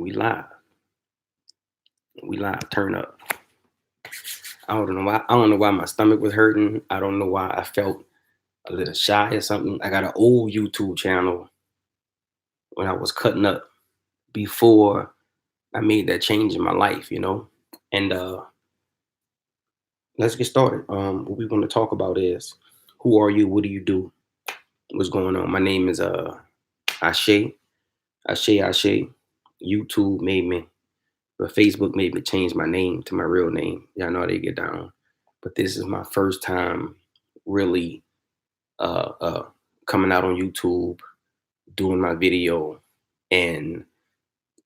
We live. We live. Turn up. I don't know why. I don't know why my stomach was hurting. I don't know why I felt a little shy or something. I got an old YouTube channel when I was cutting up before I made that change in my life, And let's get started. What we want to talk about is who are you? What do you do? What's going on? My name is Ase Ase. YouTube made me, but Facebook made me change my name to my real name. Y'all know how they get down. But this is my first time really uh, uh, coming out on YouTube, doing my video, and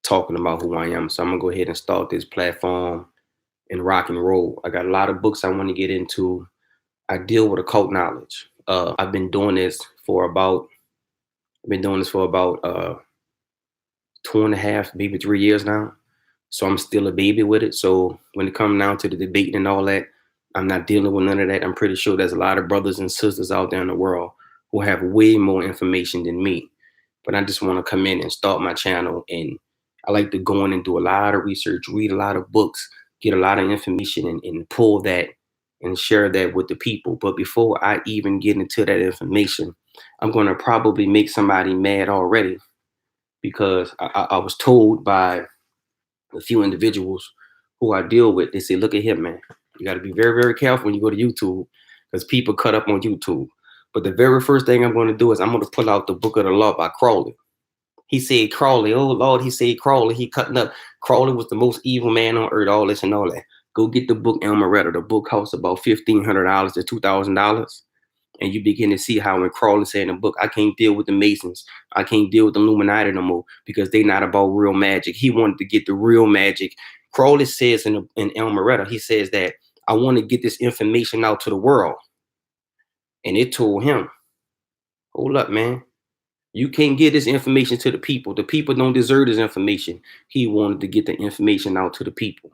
talking about who I am. So I'm gonna go ahead and start this platform and rock and roll. I got a lot of books I want to get into. I deal with occult knowledge. I've been doing this for about 2.5, maybe 3 years now. So I'm still a baby with it. So when it comes down to the debate and all that, I'm not dealing with none of that. I'm pretty sure there's a lot of brothers and sisters out there in the world who have way more information than me. But I just want to come in and start my channel. And I like to go in and do a lot of research, read a lot of books, get a lot of information and pull that and share that with the people. But before I even get into that information, I'm going to probably make somebody mad already because I was told by a few individuals who I deal with. They say, look at him, man. You got to be very, very careful when you go to YouTube because people cut up on YouTube. But the very first thing I'm going to do is I'm going to pull out the Book of the Law by Crowley. He said Crowley, oh Lord, he said Crowley, he cutting up. Crowley was the most evil man on earth, all this and all that. Go get the book Elmeretta. The book costs about $1,500 to $2,000. And you begin to see how when Crowley said in the book, I can't deal with the Masons. I can't deal with the Illuminati no more because they're not about real magic. He wanted to get the real magic. Crowley says in Elmeretta, he says that I want to get this information out to the world. And it told him, hold up, man. You can't get this information to the people. The people don't deserve this information. He wanted to get the information out to the people.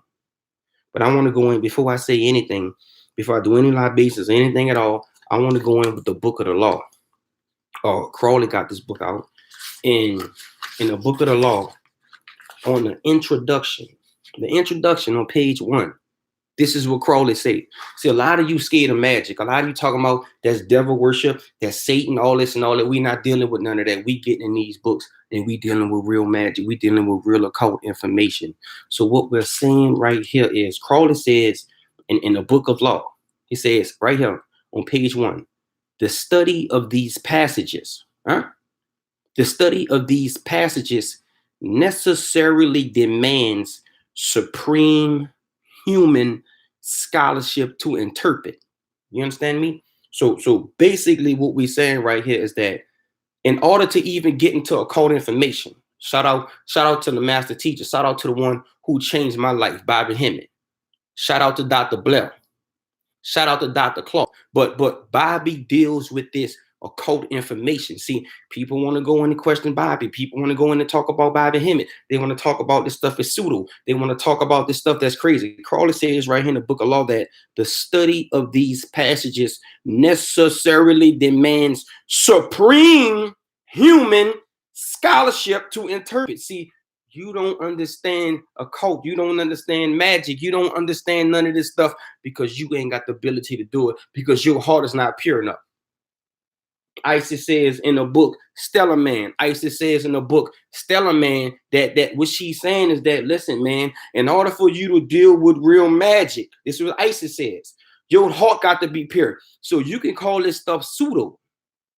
But I want to go in, before I say anything, before I do any libations or anything at all, I want to go in with the Book of the Law. Crowley got this book out. In the Book of the Law, on the introduction on page 1, this is what Crowley said. See, a lot of you scared of magic. A lot of you talking about that's devil worship, that's Satan, all this and all that. We not dealing with none of that. We getting in these books and we dealing with real magic. We dealing with real occult information. So what we're saying right here is Crowley says in the Book of Law, he says right here on page 1, the study of these passages, the study of these passages necessarily demands supreme human scholarship to interpret. You understand me? So basically what we're saying right here is that in order to even get into occult information, shout out to the master teacher, shout out to the one who changed my life, Bobby Hemmett. Shout out to Dr. Blair. Shout out to Dr. Clark. But Bobby deals with this occult information. See, people want to go in and question Bobby. People want to go in and talk about Bobby Hemmett. They want to talk about this stuff is pseudo. They want to talk about this stuff that's crazy. Crowley says right here in the Book of Law that the study of these passages necessarily demands supreme human scholarship to interpret. See, you don't understand occult. You don't understand magic. You don't understand none of this stuff because you ain't got the ability to do it because your heart is not pure enough. Ase says in the book Stellar Man, Ase says in the book Stellar Man that what she's saying is that, listen, man, in order for you to deal with real magic, this is what Ase says, your heart got to be pure. So you can call this stuff pseudo.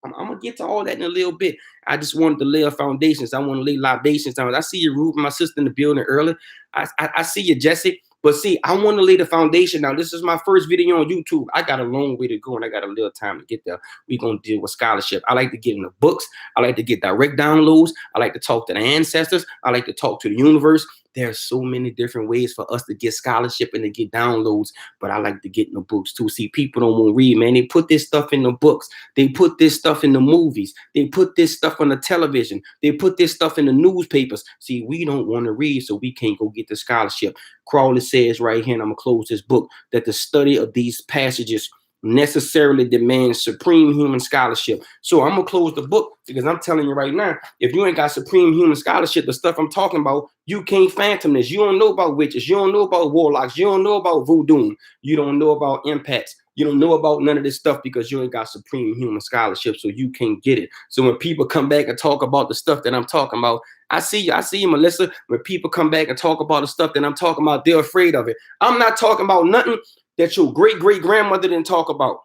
I'm gonna get to all that in a little bit. I just wanted to lay foundations. I want to lay libations down. I see you, Ruth, my sister in the building earlier. I see you, Jesse. But see, I want to lay the foundation now. This is my first video on YouTube. I got a long way to go and I got a little time to get there. We're going to deal with scholarship. I like to get in the books. I like to get direct downloads. I like to talk to the ancestors. I like to talk to the universe. There's so many different ways for us to get scholarship and to get downloads, but I like to get in the books too. See, people don't want to read, man. They put this stuff in the books. They put this stuff in the movies. They put this stuff on the television. They put this stuff in the newspapers. See, we don't want to read, so we can't go get the scholarship. Crowley says right here, and I'm going to close this book, that the study of these passages necessarily demands supreme human scholarship. So I'm gonna close the book because I'm telling you right now, if you ain't got supreme human scholarship, the stuff I'm talking about, you can't phantom this. You don't know about witches, you don't know about warlocks, you don't know about voodoo, you don't know about impacts, you don't know about none of this stuff because you ain't got supreme human scholarship, so you can't get it. So when people come back and talk about the stuff that I'm talking about, I see you, Melissa. When people come back and talk about the stuff that I'm talking about, they're afraid of it. I'm not talking about nothing that your great-great-grandmother didn't talk about.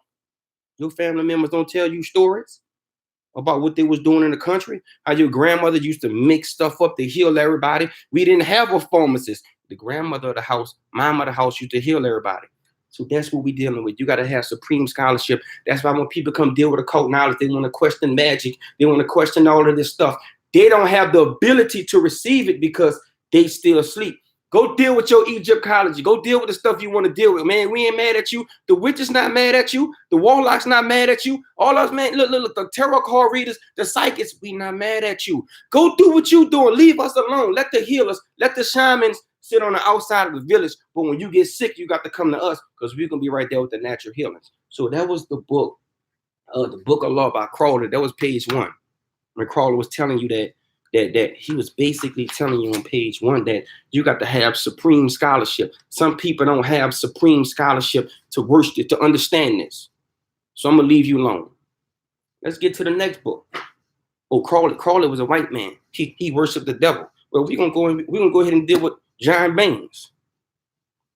Your family members don't tell you stories about what they was doing in the country, how your grandmother used to mix stuff up to heal everybody. We didn't have a pharmacist. The grandmother of the house, mom of the house used to heal everybody. So that's what we're dealing with. You got to have supreme scholarship. That's why when people come deal with occult knowledge, they want to question magic. They want to question all of this stuff. They don't have the ability to receive it because they still asleep. Go deal with your Egyptology. Go deal with the stuff you want to deal with. Man, we ain't mad at you. The witch is not mad at you. The warlock's not mad at you. All us, man, look, the tarot card readers, the psychics, we not mad at you. Go do what you doing. Leave us alone. Let the healers, let the shamans sit on the outside of the village. But when you get sick, you got to come to us because we're going to be right there with the natural healings. So that was the book of Law by Crawler. That was page 1. When Crawler was telling you that he was basically telling you on page 1 that you got to have supreme scholarship. Some people don't have supreme scholarship to worship, to understand this. So I'm gonna leave you alone. Let's get to the next book. Oh, Crawler was a white man. He worshiped the devil. Well, we're gonna go ahead and deal with John Baines.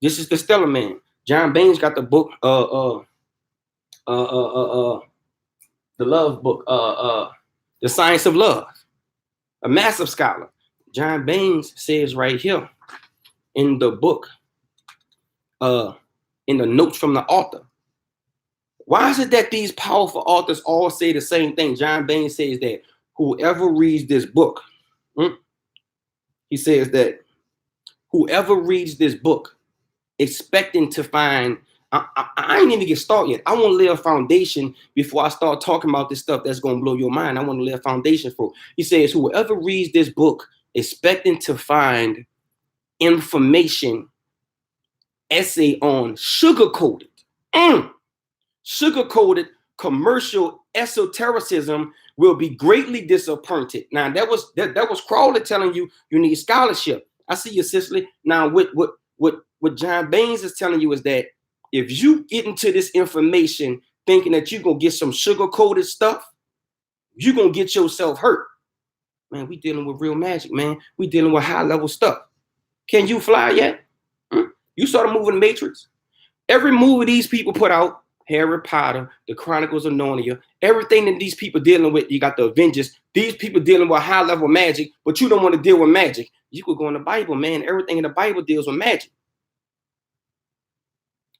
This is the Stellar Man. John Baines got the book, the love book, The Science of Love. A massive scholar. John Baines says right here in the book, in the notes from the author. Why is it that these powerful authors all say the same thing? John Baines says that whoever reads this book, he says that whoever reads this book expecting to find, I ain't even get started yet. I want to lay a foundation before I start talking about this stuff that's going to blow your mind. I want to lay a foundation for it. He says, whoever reads this book expecting to find information essay on sugar-coated commercial esotericism will be greatly disappointed. Now, that was Crawler telling you need scholarship. I see you, Cicely. Now, what John Baines is telling you is that if you get into this information thinking that you're going to get some sugar-coated stuff, you're going to get yourself hurt. Man, we dealing with real magic, man. We dealing with high-level stuff. Can you fly yet? You saw the movie The Matrix? Every movie these people put out, Harry Potter, The Chronicles of Narnia, everything that these people dealing with, you got the Avengers, these people dealing with high-level magic, but you don't want to deal with magic. You could go in the Bible, man. Everything in the Bible deals with magic.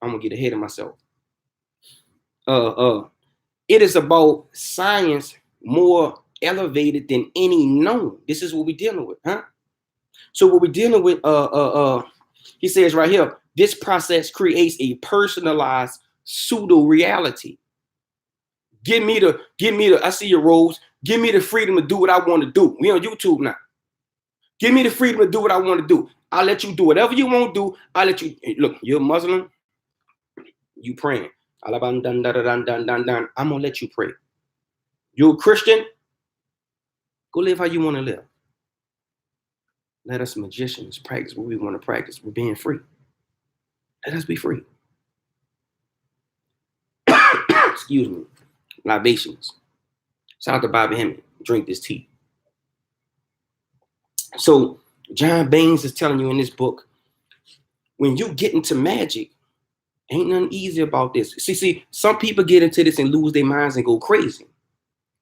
I'm gonna get ahead of myself. It is about science more elevated than any known. This is what we're dealing with, huh? So what we're dealing with, he says right here, this process creates a personalized pseudo reality. Give me the, I see your robes. Give me the freedom to do what I want to do. We on YouTube now. Give me the freedom to do what I want to do. I'll let you do whatever you want to do. I'll let you, look, you're a Muslim. You praying. I'm gonna let you pray. You're a Christian. Go live how you want to live. Let us magicians practice what we want to practice. We're being free. Let us be free. Excuse me. Libations. Shout out to Bobby Hemming. Drink this tea. So John Baines is telling you in this book, when you get into magic, ain't nothing easy about this. See, some people get into this and lose their minds and go crazy.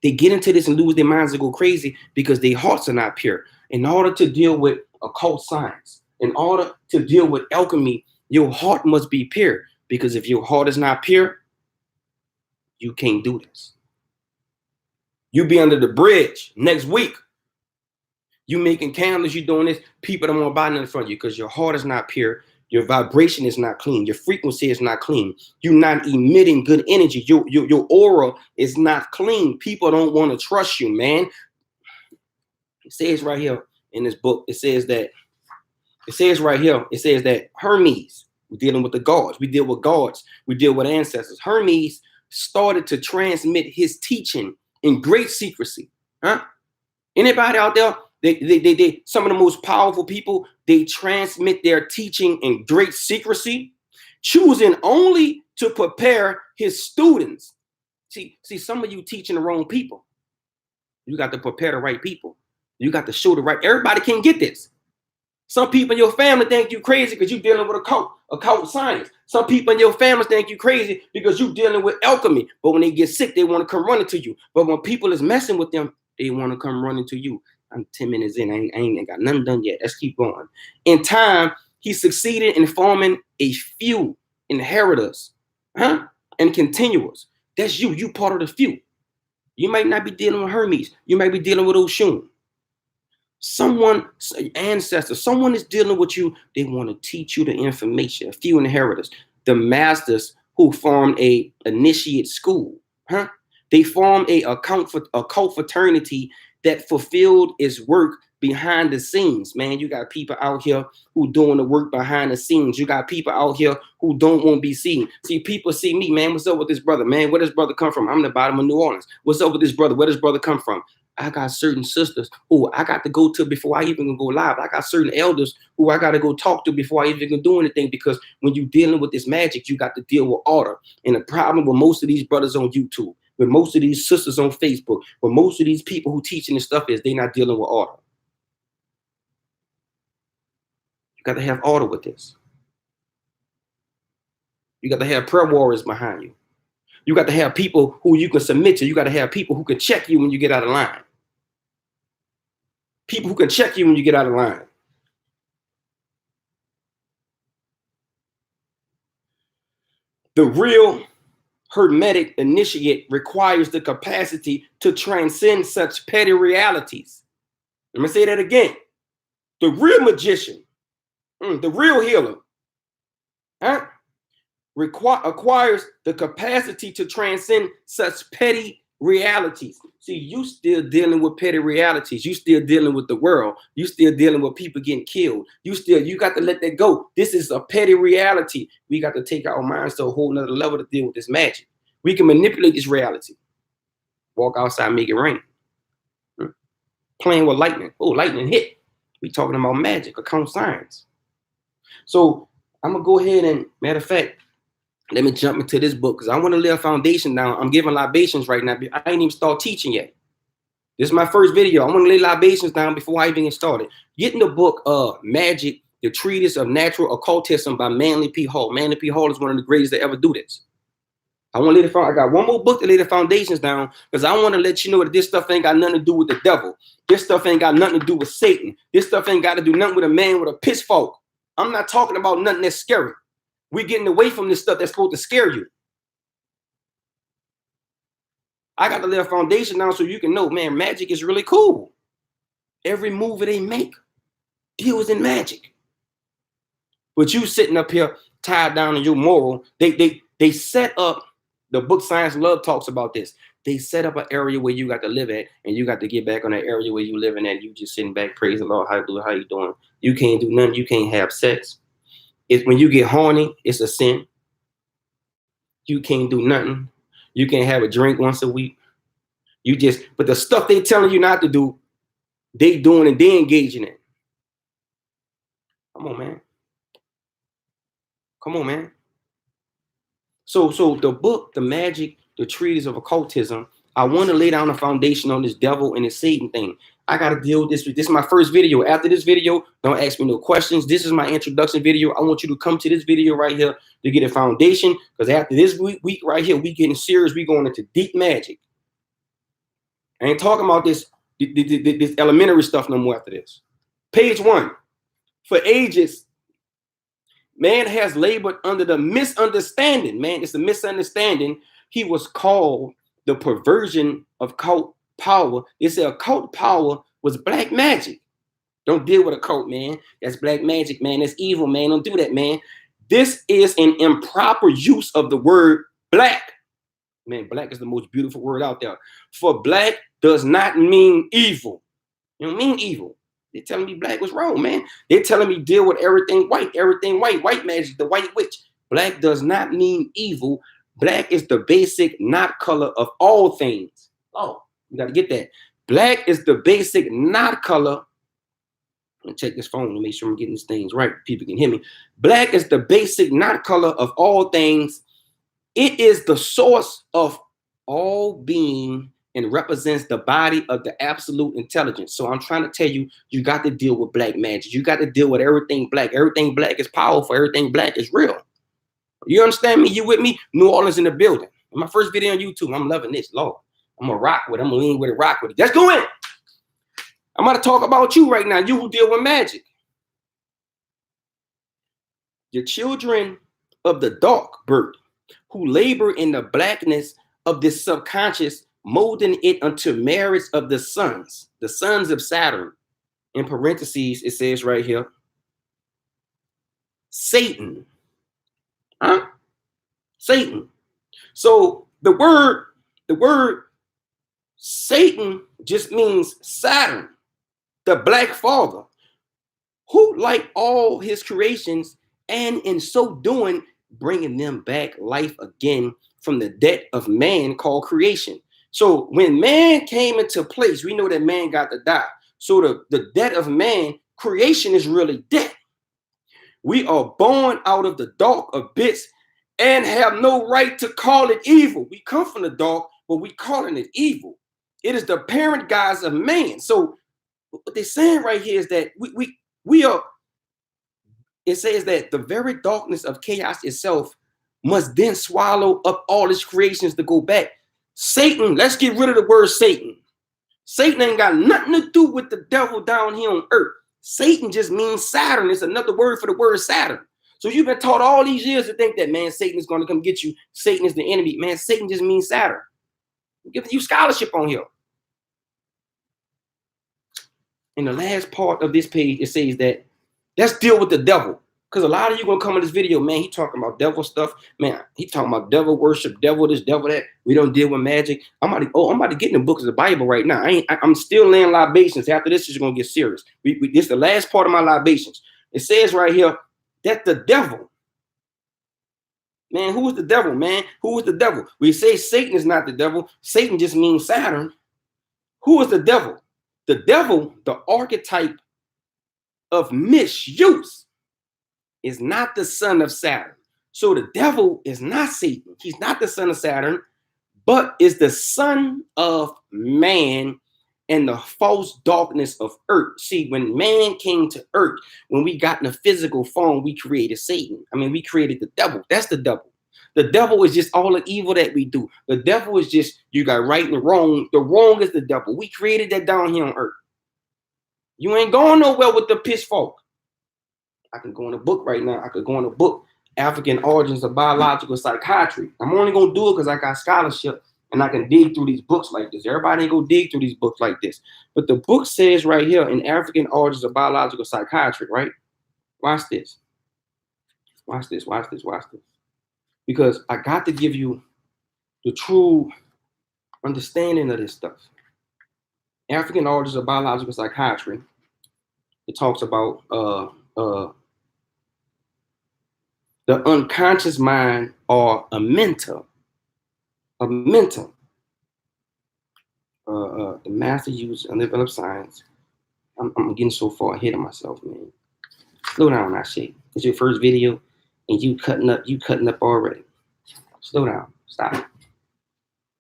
They get into this and lose their minds and go crazy because their hearts are not pure. In order to deal with occult science, in order to deal with alchemy, your heart must be pure. Because if your heart is not pure, you can't do this. You be under the bridge next week. You making candles, you doing this, people don't want to buy nothing from you because your heart is not pure. Your vibration is not clean. Your frequency is not clean. You're not emitting good energy. Your aura is not clean. People don't want to trust you, man. It says right here in this book, it says that Hermes, We're dealing with the gods. We deal with gods. We deal with ancestors. Hermes started to transmit his teaching in great secrecy. Huh? Anybody out there? They some of the most powerful people, they transmit their teaching in great secrecy, choosing only to prepare his students. See, some of you teaching the wrong people. You got to prepare the right people. You got to show the right. Everybody can't get this. Some people in your family think you crazy because you're dealing with occult science. Some people in your family think you crazy because you're dealing with alchemy. But when they get sick, they want to come running to you. But when people is messing with them, they want to come running to you. I'm 10 minutes in. I ain't got nothing done yet. Let's keep going. In time, he succeeded in forming a few inheritors, and continuous. That's you. You part of the few. You might not be dealing with Hermes. You might be dealing with Oshun. Someone, ancestor, someone is dealing with you. They want to teach you the information. A few inheritors, the masters who formed a initiate school. They formed a occult fraternity that fulfilled its work behind the scenes. Man, you got people out here who doing the work behind the scenes. You got people out here who don't want to be seen. See, people see me, man. What's up with this brother, man? Where does brother come from? I'm the bottom of New Orleans. What's up with this brother? Where does brother come from? I got certain sisters who I got to go to before I even go live. I got certain elders who I got to go talk to before I even can do anything, because when you're dealing with this magic, you got to deal with order. And the problem with most of these brothers on YouTube, with most of these sisters on Facebook, with most of these people who teaching this stuff is they not dealing with order. You got to have order with this. You got to have prayer warriors behind you. You got to have people who you can submit to. You got to have people who can check you when you get out of line. People who can check you when you get out of line. The real Hermetic initiate requires the capacity to transcend such petty realities. Let me say that again. The real magician, the real healer, acquires the capacity to transcend such petty realities. See, you still dealing with petty realities. You still dealing with the world. You still dealing with people getting killed. You got to let that go. This is a petty reality. We got to take our minds to a whole nother level to deal with this magic. We can manipulate this reality. Walk outside, make it rain. Playing with lightning. Oh, lightning hit. We talking about magic, occult science. So I'm gonna go ahead and, matter of fact, let me jump into this book because I want to lay a foundation down. I'm giving libations right now. I ain't even start teaching yet. This is my first video. I want to lay libations down before I even get started. Get in the book Magic, the Treatise of Natural Occultism by Manly P. Hall. Manly P. Hall is one of the greatest to ever do this. I want to lay I got one more book to lay the foundations down because I want to let you know that this stuff ain't got nothing to do with the devil. This stuff ain't got nothing to do with Satan. This stuff ain't got to do nothing with a man with a pitchfork. I'm not talking about nothing that's scary. We're getting away from this stuff that's supposed to scare you. I got to lay a foundation down so you can know, man, magic is really cool. Every movie they make deals in magic. But you sitting up here tied down in your moral, they set up, the book Science Love talks about this. They set up an area where you got to live at, and you got to get back on that area where you living at. You just sitting back, praise the Lord, how you doing? You can't do nothing. You can't have sex. It's when you get horny, it's a sin. You can't do nothing. You can't have a drink once a week. But the stuff they telling you not to do, they doing and they engaging in. Come on, man. Come on, man. So the book, The Magic, the Treatise of Occultism, I want to lay down a foundation on this devil and this Satan thing. I got to deal with this. This is my first video. After this video, don't ask me no questions. This is my introduction video. I want you to come to this video right here to get a foundation, because after this week right here, we getting serious. We going into deep magic. I ain't talking about this elementary stuff no more after this. Page 1. For ages, man has labored under the misunderstanding. Man, it's a misunderstanding. He was called the perversion of occult power. They said occult power was black magic. Don't deal with occult, man. That's black magic, man. That's evil, man. Don't do that, man. This is an improper use of the word black. Man, black is the most beautiful word out there. For black does not mean evil. It don't mean evil. They're telling me black was wrong, man. They're telling me deal with everything white, white magic, the white witch. Black does not mean evil. Black is the basic not color of all things. Oh, you got to get that. Black is the basic not color. I'm gonna check this phone to make sure I'm getting these things right. People can hear me. Black is the basic not color of all things. It is the source of all being and represents the body of the absolute intelligence. So I'm trying to tell you, you got to deal with black magic. You got to deal with everything black. Everything black is powerful. Everything black is real. You understand me? You with me? New Orleans in the building. In my first video on YouTube, I'm loving this. Lord, I'm going to rock with it. I'm going to lean with it, rock with it. Let's go in. I'm going to talk about you right now. You who deal with magic. The children of the dark bird who labor in the blackness of this subconscious, molding it unto marriage of the sons of Saturn. In parentheses, it says right here, Satan. Huh? Satan. So the word Satan just means Saturn, the black father, who, like all his creations, and in so doing, bringing them back life again from the debt of man called creation. So when man came into place, we know that man got to die. So the debt of man, creation is really debt. We are born out of the dark abyss and have no right to call it evil. We come from the dark, but we calling it evil. It is the parent guise of man. So what they're saying right here is that we are, it says that the very darkness of chaos itself must then swallow up all its creations to go back. Satan, let's get rid of the word Satan. Satan ain't got nothing to do with the devil down here on earth. Satan just means Saturn. It's another word for the word Saturn. So you've been taught all these years to think that, man, Satan is going to come get you. Satan is the enemy. Man, Satan just means Saturn. I'm giving you scholarship on here. In the last part of this page, it says that let's deal with the devil. Because a lot of you going to come in this video, man, he talking about devil stuff. Man, he talking about devil worship, devil this, devil that. We don't deal with magic. I'm about to get in the books of the Bible right now. I'm still laying libations. After this, is going to get serious. This is the last part of my libations. It says right here that the devil, man, who is the devil, man? Who is the devil? We say Satan is not the devil. Satan just means Saturn. Who is the devil? The devil, the archetype of misuse, is not the son of Saturn. So the devil is not Satan. He's not the son of Saturn, but is the son of man and the false darkness of earth. See, when man came to earth, when we got in a physical form, we created Satan. I mean, we created the devil. That's the devil. The devil is just all the evil that we do. The devil is just, you got right and wrong. The wrong is the devil. We created that down here on earth. You ain't going nowhere with the pitchfork. I can go in a book right now. I could go in a book, African Origins of Biological Psychiatry. I'm only going to do it because I got scholarship and I can dig through these books like this. Everybody ain't going to dig through these books like this. But the book says right here in African Origins of Biological Psychiatry, right? Watch this. Watch this, watch this, watch this. Because I got to give you the true understanding of this stuff. African Origins of Biological Psychiatry, it talks about the unconscious mind, or a mental. The master used undeveloped science. I'm getting so far ahead of myself, man. Slow down, I say. It's your first video, and you cutting up already. Slow down. Stop.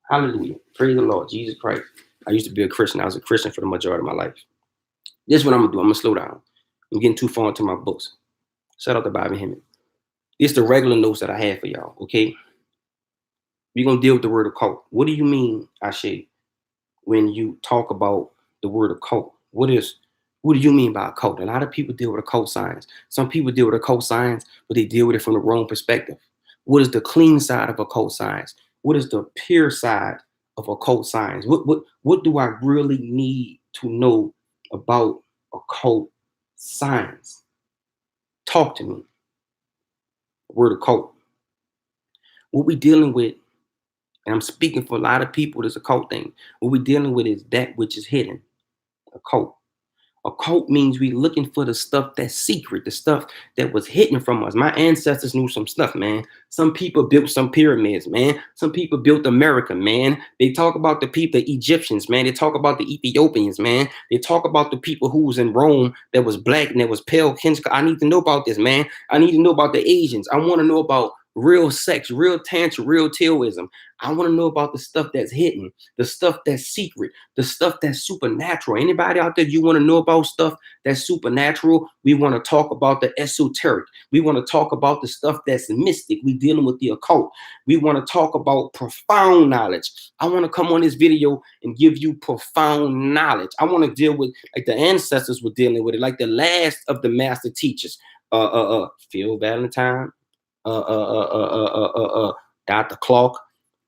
Hallelujah. Praise the Lord, Jesus Christ. I used to be a Christian. I was a Christian for the majority of my life. This is what I'm gonna do. I'm gonna slow down. I'm getting too far into my books. Shout out to Bobby Hemming. It's the regular notes that I have for y'all, okay? We're going to deal with the word occult. What do you mean, Ase, when you talk about the word occult? What do you mean by occult? A lot of people deal with occult science. Some people deal with occult science, but they deal with it from the wrong perspective. What is the clean side of occult science? What is the pure side of occult science? What do I really need to know about occult science? Talk to me. Word occult. What we dealing with, and I'm speaking for a lot of people, this occult thing. What we dealing with is that which is hidden. Occult. Occult means we looking for the stuff that's secret, the stuff that was hidden from us. My ancestors knew some stuff, man. Some people built some pyramids, man. Some people built America, man. They talk about the people, the Egyptians, man. They talk about the Ethiopians, man. They talk about the people who was in Rome that was black and that was pale. I need to know about this, man. I need to know about the Asians. I want to know about real sex, real tantra, real taoism. I want to know about the stuff that's hidden, the stuff that's secret, the stuff that's supernatural. Anybody out there, you want to know about stuff that's supernatural? We want to talk about the esoteric. We want to talk about the stuff that's mystic. We dealing with the occult. We want to talk about profound knowledge. I want to come on this video and give you profound knowledge. I want to deal with like the ancestors were dealing with it, like the last of the master teachers. Phil Valentine, Dr. Clark,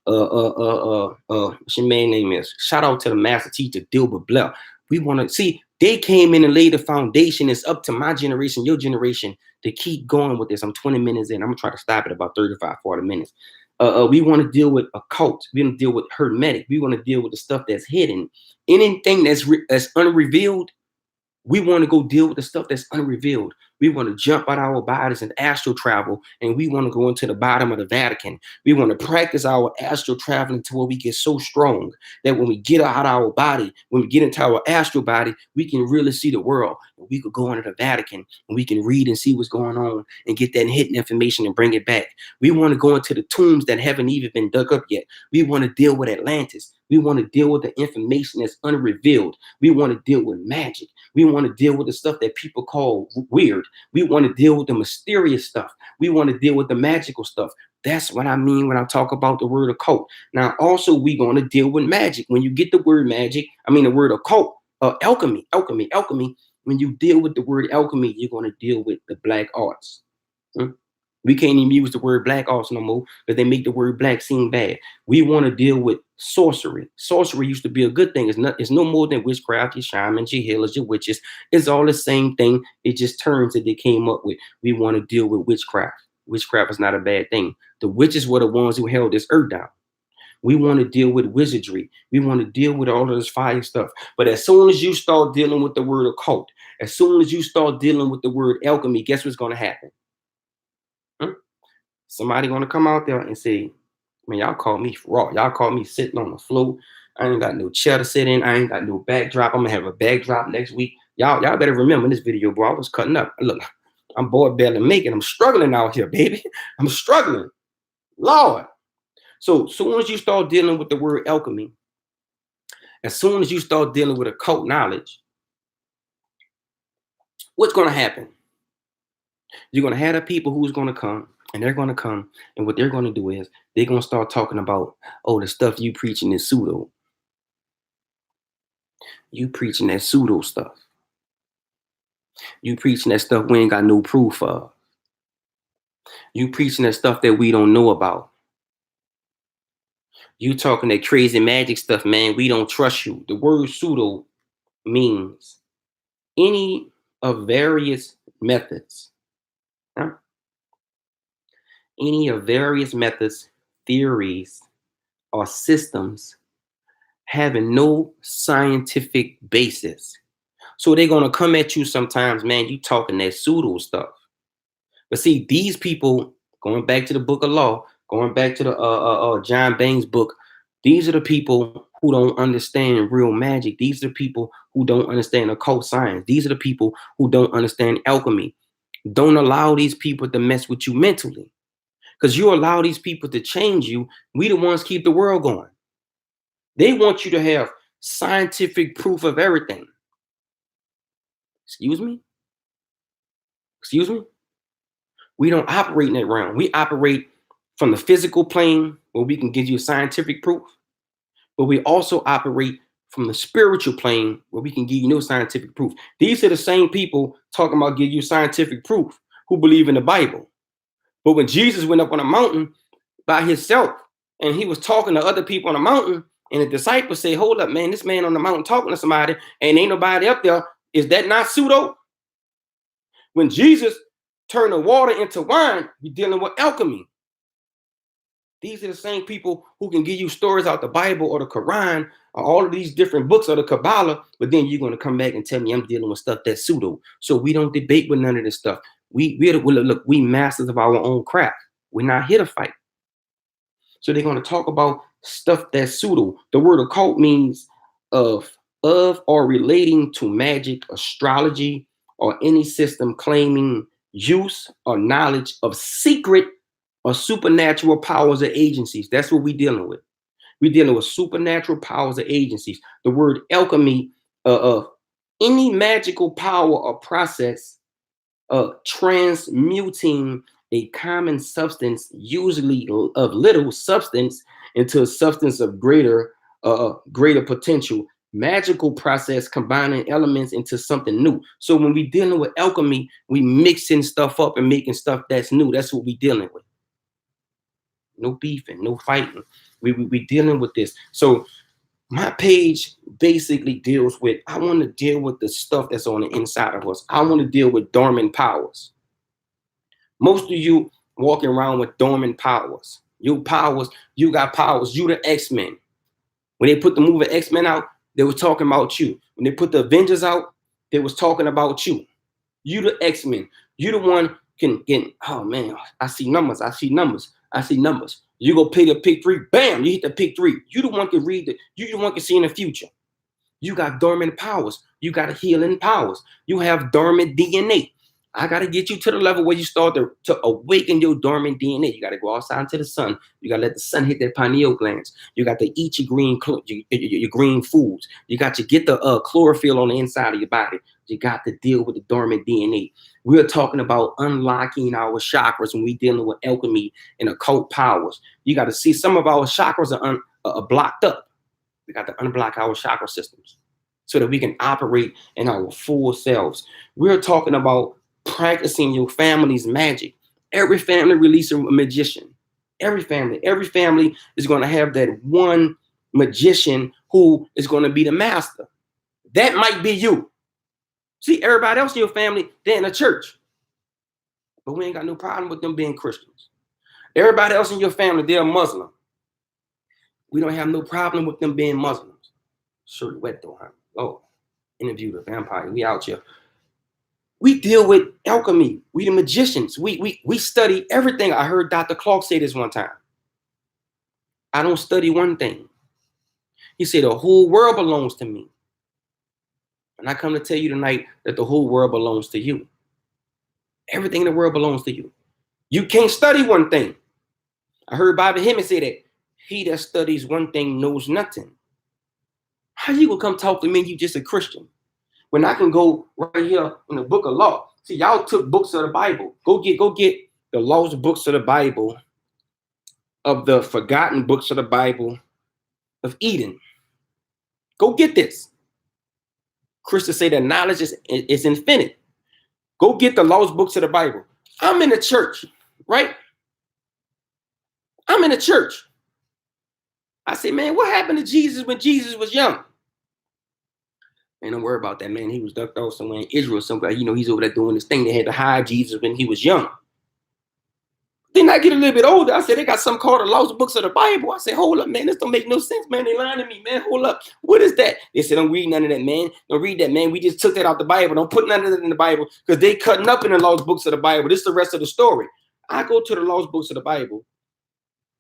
what's your man name is? Shout out to the master teacher, Dilbert Blair. We want to see they came in and laid the foundation. It's up to my generation, your generation, to keep going with this. I'm 20 minutes in. I'm gonna try to stop at about 35, 40 minutes. We want to deal with occult. We want to deal with hermetic. We want to deal with the stuff that's hidden. Anything that's unrevealed. We want to go deal with the stuff that's unrevealed. We want to jump out our bodies and astral travel, and we want to go into the bottom of the Vatican. We want to practice our astral traveling to where we get so strong that when we get out of our body, when we get into our astral body, we can really see the world. We could go into the Vatican and we can read and see what's going on and get that hidden information and bring it back. We want to go into the tombs that haven't even been dug up yet. We want to deal with Atlantis. We want to deal with the information that's unrevealed. We want to deal with magic. We want to deal with the stuff that people call weird. We want to deal with the mysterious stuff. We want to deal with the magical stuff. That's what I mean when I talk about the word occult. Now, also, we're going to deal with magic. When you get the word magic, I mean the word occult, alchemy. When you deal with the word alchemy, you're going to deal with the black arts. We can't even use the word black arts no more because they make the word black seem bad. We want to deal with sorcery. Sorcery used to be a good thing. It's no more than witchcraft, your shamans, your healers, your witches. It's all the same thing. It just terms that they came up with. We want to deal with witchcraft. Witchcraft is not a bad thing. The witches were the ones who held this earth down. We want to deal with wizardry. We want to deal with all of this fire stuff. But as soon as you start dealing with the word occult, as soon as you start dealing with the word alchemy, guess what's going to happen? Somebody gonna come out there and say, man, y'all call me raw. Y'all call me sitting on the floor. I ain't got no chair to sit in. I ain't got no backdrop. I'm gonna have a backdrop next week. Y'all better remember this video, bro. I was cutting up. Look, I'm bored barely making. I'm struggling out here, baby. I'm struggling. Lord. So as soon as you start dealing with the word alchemy, as soon as you start dealing with occult knowledge, what's gonna happen? You're gonna have the people who's gonna come. And they're going to come, and what they're going to do is they're going to start talking about, oh, the stuff you preaching is pseudo. You preaching that pseudo stuff. You preaching that stuff we ain't got no proof of. You preaching that stuff that we don't know about. You talking that crazy magic stuff, man. We don't trust you. The word pseudo means any of various methods. Huh? Any of various methods, theories, or systems having no scientific basis. So they're going to come at you sometimes, man, you talking that pseudo stuff. But see, these people, going back to the book of law, going back to the John Baines book, these are the people who don't understand real magic. These are the people who don't understand occult science. These are the people who don't understand alchemy. Don't allow these people to mess with you mentally. Because you allow these people to change you, we the ones keep the world going. They want you to have scientific proof of everything. Excuse me? Excuse me? We don't operate in that realm. We operate from the physical plane where we can give you scientific proof, but we also operate from the spiritual plane where we can give you no scientific proof. These are the same people talking about give you scientific proof who believe in the Bible. But when Jesus went up on a mountain by himself and he was talking to other people on the mountain, and the disciples say, hold up, man, this man on the mountain talking to somebody and ain't nobody up there. Is that not pseudo? When Jesus turned the water into wine, you're dealing with alchemy. These are the same people who can give you stories out the Bible or the Quran or all of these different books or the Kabbalah, but then you're going to come back and tell me I'm dealing with stuff that's pseudo. So we don't debate with none of this stuff. Look, we masters of our own craft. We're not here to fight. So they're going to talk about stuff that's pseudo. The word occult means of or relating to magic, astrology, or any system claiming use or knowledge of secret or supernatural powers or agencies. That's what we're dealing with. We're dealing with supernatural powers or agencies. The word alchemy, any magical power or process transmuting a common substance, usually of little substance, into a substance of greater potential. Magical process combining elements into something new. So when we're dealing with alchemy, we mixing stuff up and making stuff that's new. That's what we're dealing with. No beefing, no fighting. We dealing with this. So my page basically deals with, I want to deal with the stuff that's on the inside of us. I want to deal with dormant powers. Most of you walking around with dormant powers. You got powers. You the X-Men. When they put the movie X-Men out, they were talking about you. When they put the Avengers out, they was talking about you. You the X-Men. You the one can, oh man, I see numbers. You go pick a pick 3, bam, you hit the pick 3. You the one can read you the one can see in the future. You got dormant powers. You got healing powers. You have dormant DNA. I got to get you to the level where you start to awaken your dormant DNA. You got to go outside into the sun. You got to let the sun hit that pineal glands. You got to eat your green foods. You got to get the chlorophyll on the inside of your body. You got to deal with the dormant DNA. We're talking about unlocking our chakras when we're dealing with alchemy and occult powers. You got to see some of our chakras are blocked up. We got to unblock our chakra systems so that we can operate in our full selves. We're talking about practicing your family's magic. Every family releases a magician. Every family is going to have that one magician who is going to be the master. That might be you. See, everybody else in your family, they're in a church. But we ain't got no problem with them being Christians. Everybody else in your family, they're Muslim. We don't have no problem with them being Muslims. Sure wet though, huh? Oh, interview the vampire. We out here. We deal with alchemy. We the magicians. We study everything. I heard Dr. Clark say this one time. I don't study one thing. He said the whole world belongs to me. And I come to tell you tonight that the whole world belongs to you. Everything in the world belongs to you. You can't study one thing. I heard Bobby Hemming say that he that studies one thing knows nothing. How you gonna come talk to me and you just a Christian? When I can go right here in the book of law. See, y'all took books of the Bible. Go get the lost books of the Bible, of the forgotten books of the Bible of Eden. Go get this. Christians say that knowledge is infinite. Go get the lost books of the Bible. I'm in the church, right? I'm in the church. I say, man, what happened to Jesus when Jesus was young? Man, don't worry about that, man. He was ducked off somewhere in Israel, somewhere. You know, he's over there doing this thing. They had to hide Jesus when he was young. Then I get a little bit older. I said, they got something called the lost books of the Bible. I said, hold up, man. This don't make no sense, man. They lying to me, man. Hold up. What is that? They said, don't read none of that, man. Don't read that, man. We just took that out the Bible. Don't put none of that in the Bible because they cutting up in the lost books of the Bible. This is the rest of the story. I go to the lost books of the Bible.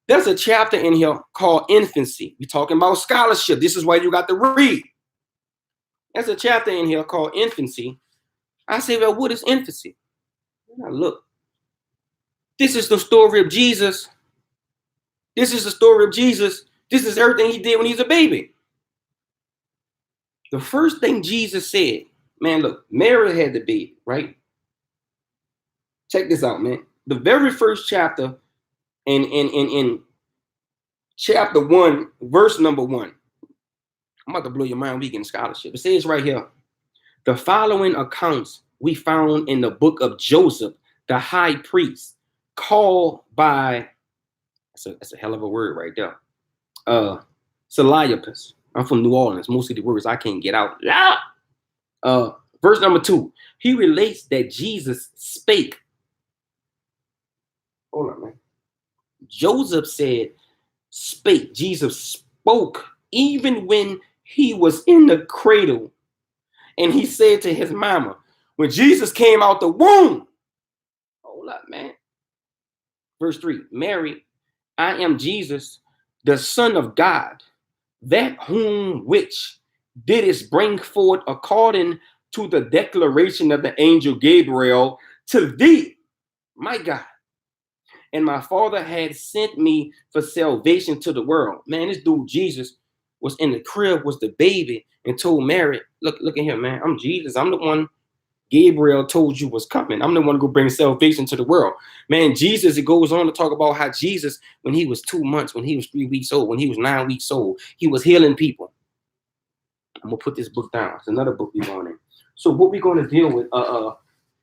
There's a chapter in here called infancy. We're talking about scholarship. This is why you got to read. There's a chapter in here called infancy. I say, well, what is infancy? Now look, this is the story of Jesus. This is the story of Jesus. This is everything he did when he was a baby. The first thing Jesus said, man, look, Mary had the baby, right? Check this out, man. The very first chapter in chapter 1, verse number 1. I'm about to blow your mind. We getting scholarship. It says right here, the following accounts we found in the book of Joseph, the high priest, called by, that's a hell of a word right there, Seleucus. I'm from New Orleans. Most of the words I can't get out. Verse number 2, he relates that Jesus spake. Hold on, man. Joseph said, spake. Jesus spoke even when he was in the cradle. And he said to his mama, when Jesus came out the womb, hold up, man. Verse 3, Mary, I am Jesus, the Son of God, that whom which didst bring forth according to the declaration of the angel Gabriel to thee, my God. And my Father had sent me for salvation to the world. Man, this dude Jesus was in the crib, was the baby, and told Mary, look at him, man. I'm Jesus. I'm the one Gabriel told you was coming. I'm the one who brings salvation to the world. Man, Jesus, it goes on to talk about how Jesus, when he was 2 months, when he was 3 weeks old, when he was 9 weeks old, he was healing people. I'm gonna put this book down. It's another book we're going in. So what we're gonna deal with,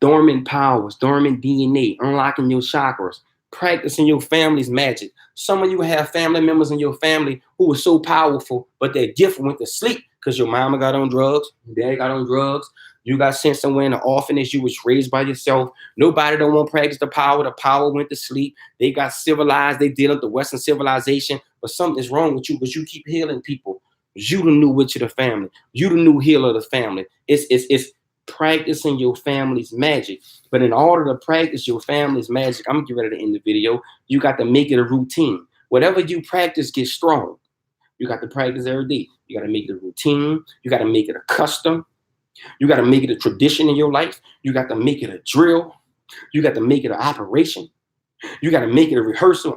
dormant powers, dormant DNA, unlocking your chakras, practicing your family's magic. Some of you have family members in your family who were so powerful, but their gift went to sleep because your mama got on drugs, your dad got on drugs, you got sent somewhere in an orphanage, you was raised by yourself. Nobody don't want to practice the power went to sleep. They got civilized, they deal with the Western civilization, but something's wrong with you because you keep healing people. You the new witch of the family. You the new healer of the family. It's practicing your family's magic. But in order to practice your family's magic, I'm gonna get ready to end the video. You got to make it a routine. Whatever you practice gets strong. You got to practice every day. You got to make it a routine. You got to make it a custom. You got to make it a tradition in your life. You got to make it a drill. You got to make it an operation. You got to make it a rehearsal.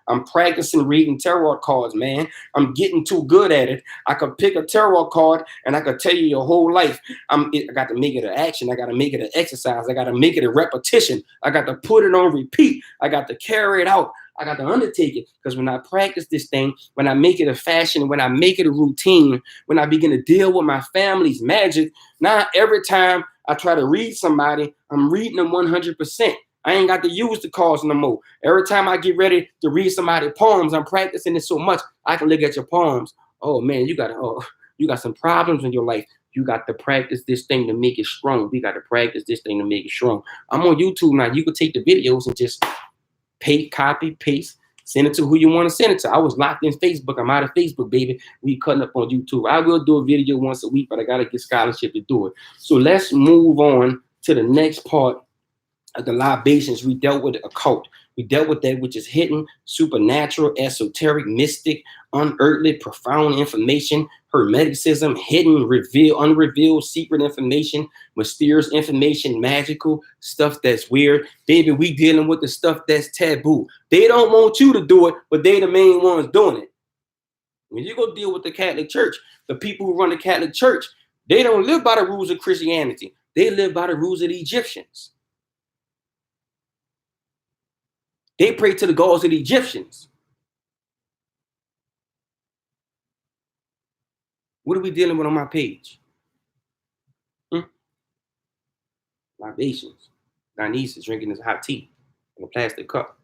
I'm practicing reading tarot cards, man. I'm getting too good at it. I could pick a tarot card and I could tell you your whole life. I got to make it an action. I got to make it an exercise. I got to make it a repetition. I got to put it on repeat. I got to carry it out. I got to undertake it, because when I practice this thing, when I make it a fashion, when I make it a routine, when I begin to deal with my family's magic, now every time I try to read somebody, I'm reading them 100%. I ain't got to use the cards no more. Every time I get ready to read somebody's poems, I'm practicing it so much, I can look at your poems. Oh man, you got some problems in your life. You got to practice this thing to make it strong. We got to practice this thing to make it strong. I'm on YouTube now. You can take the videos and just copy, paste, send it to who you want to send it to. I was locked in Facebook. I'm out of Facebook, baby. We cutting up on YouTube. I will do a video once a week, but I got to get scholarship to do it. So let's move on to the next part of the libations. We dealt with the occult. We dealt with that which is hidden, supernatural, esoteric, mystic, unearthly, profound information, hermeticism, hidden, revealed, unrevealed, secret information, mysterious information, magical stuff that's weird. Baby, we dealing with the stuff that's taboo. They don't want you to do it, but they the main ones doing it. When you go deal with the Catholic Church, the people who run the Catholic Church, they don't live by the rules of Christianity. They live by the rules of the Egyptians. They pray to the gods of the Egyptians. What are we dealing with on my page? Libations. Dionysus drinking his hot tea in a plastic cup.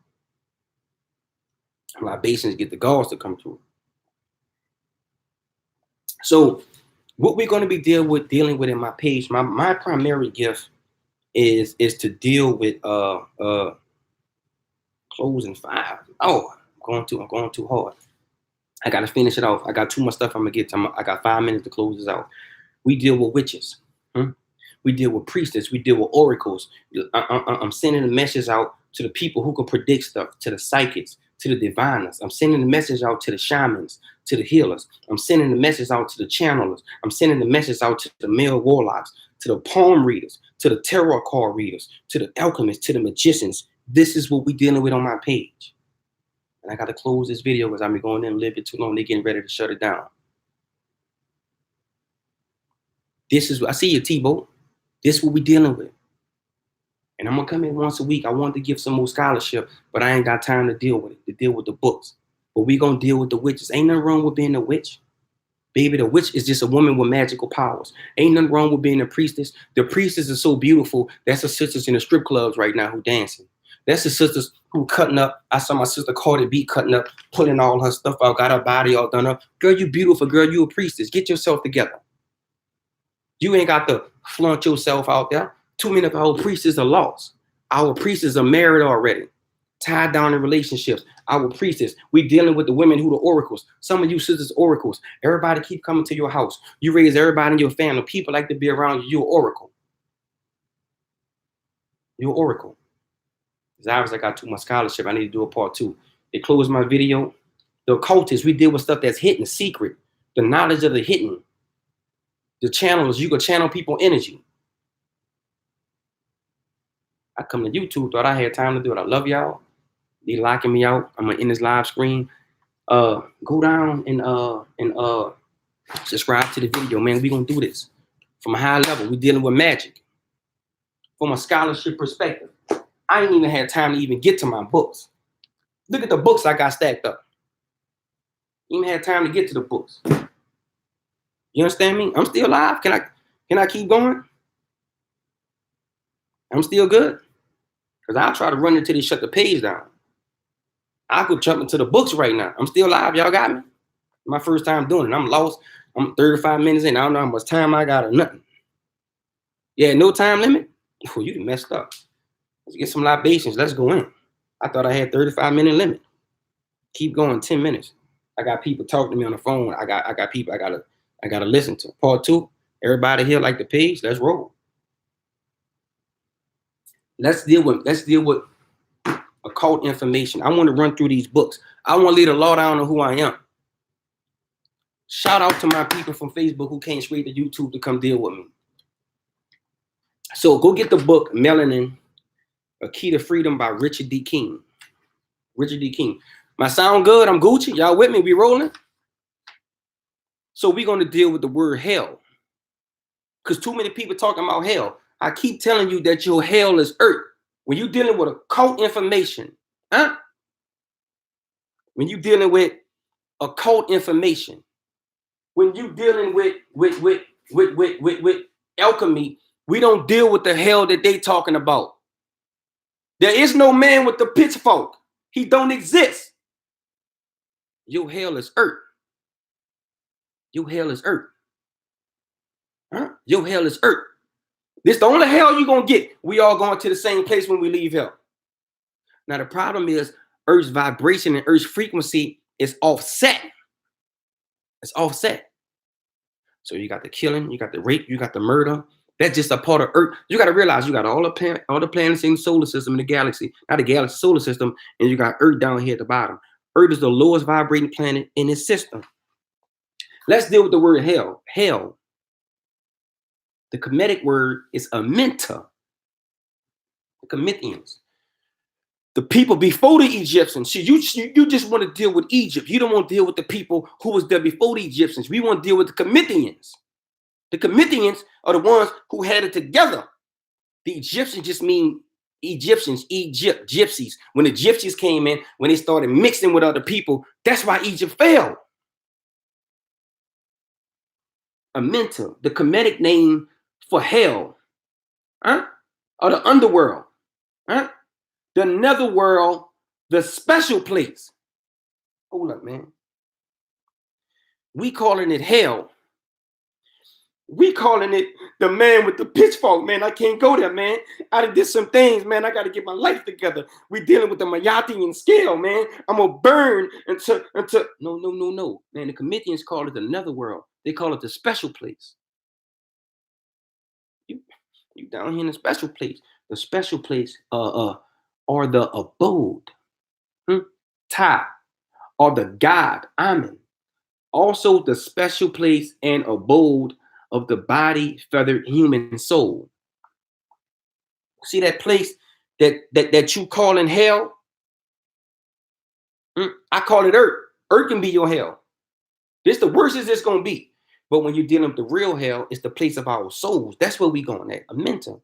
Libations get the gods to come through. So what we're going to be dealing with in my page, my primary gift is to deal with closing 5. Oh, I'm going too hard. I gotta finish it off. I got too much stuff I'm gonna get to. I got 5 minutes to close this out. We deal with witches. We deal with priestess. We deal with oracles. I'm sending a message out to the people who can predict stuff, to the psychics, to the diviners. I'm sending the message out to the shamans, to the healers. I'm sending the message out to the channelers. I'm sending the message out to the male warlocks, to the palm readers, to the tarot card readers, to the alchemists, to the magicians. This is what we're dealing with on my page. And I got to close this video because I've been going in a little bit too long. They're getting ready to shut it down. This is, I see you, T-Boat. This is what we're dealing with. And I'm going to come in once a week. I wanted to give some more scholarship, but I ain't got time to deal with it, to deal with the books. But we're going to deal with the witches. Ain't nothing wrong with being a witch. Baby, the witch is just a woman with magical powers. Ain't nothing wrong with being a priestess. The priestess is so beautiful. That's the sisters in the strip clubs right now who dancing. That's the sisters who cutting up. I saw my sister Cardi B cutting up, putting all her stuff out, got her body all done up. Girl, you beautiful. Girl, you a priestess. Get yourself together. You ain't got to flaunt yourself out there. Too many of our priestesses are lost. Our priestesses are married already. tied down in relationships. Our priestess. We dealing with the women who the oracles. Some of you sisters oracles. Everybody keep coming to your house. You raise everybody in your family. People like to be around you. You're oracle. You're oracle. Because obviously I got too much scholarship. I need to do a part 2. They closed my video. The occultists, we deal with stuff that's hidden, secret. The knowledge of the hidden. The channels, you can channel people energy. I come to YouTube, thought I had time to do it. I love y'all. Be locking me out. I'm gonna end this live screen. Go down and subscribe to the video, man. We gonna do this from a high level. We dealing with magic from a scholarship perspective. I ain't even had time to even get to my books. Look at the books I got stacked up. Even had time to get to the books. You understand me? I'm still alive. Can I keep going? I'm still good. Because I'll try to run until they shut the page down. I could jump into the books right now. I'm still alive. Y'all got me? My first time doing it. I'm lost. I'm 35 minutes in. I don't know how much time I got or nothing. Yeah, no time limit? Oh, you messed up. Let's get some libations. Let's go in. I thought I had 35-minute limit. Keep going 10 minutes. I got people talking to me on the phone. I got people I gotta listen to. Part 2. Everybody here like the page. Let's roll. Let's deal with occult information. I want to run through these books. I want to leave the law down on who I am. Shout out to my people from Facebook who came straight to YouTube to come deal with me. So go get the book Melanin, A Key to Freedom by Richard D. King. Richard D. King. My sound good? I'm Gucci. Y'all with me? We rolling? So we're going to deal with the word hell. Because too many people talking about hell. I keep telling you that your hell is earth. When you're dealing with occult information, huh? When you're dealing with occult information, when you're dealing with alchemy, we don't deal with the hell that they talking about. There is no man with the pitchfork. He don't exist. Your hell is earth. Your hell is earth. Huh? Your hell is earth. This the only hell you're going to get. We all going to the same place when we leave hell. Now, the problem is Earth's vibration and Earth's frequency is offset. It's offset. So you got the killing, you got the rape, you got the murder. That's just a part of Earth. You got to realize you got all the planets in the solar system, in the galaxy, not the galaxy, solar system, and you got Earth down here at the bottom. Earth is the lowest vibrating planet in this system. Let's deal with the word hell. Hell. The Kemetic word is amenta. The Kemethians. The people before the Egyptians. See, you just want to deal with Egypt. You don't want to deal with the people who was there before the Egyptians. We want to deal with the Kemethians. The Kemethians are the ones who had it together. The Egyptians just mean Egyptians, Egypt, gypsies. When the gypsies came in, when they started mixing with other people, that's why Egypt fell. Amenta, the Kemetic name for hell, huh? Or the underworld, huh? The netherworld, the special place. Hold up, man. We calling it hell. We calling it the man with the pitchfork, man. I can't go there, man. I done did some things, man. I got to get my life together. We dealing with the Mayatian scale, man. I'm going to burn until. No. Man, the Commithians call it the netherworld. They call it the special place. You down here in the special place. The special place or the abode. Ta. Or the God, Amen. Also the special place and abode of the body, feathered human soul. See that place that you call in hell? I call it earth. Earth can be your hell. This the worst is it's gonna be. But when you're dealing with the real hell, it's the place of our souls. That's where we going at. A mental.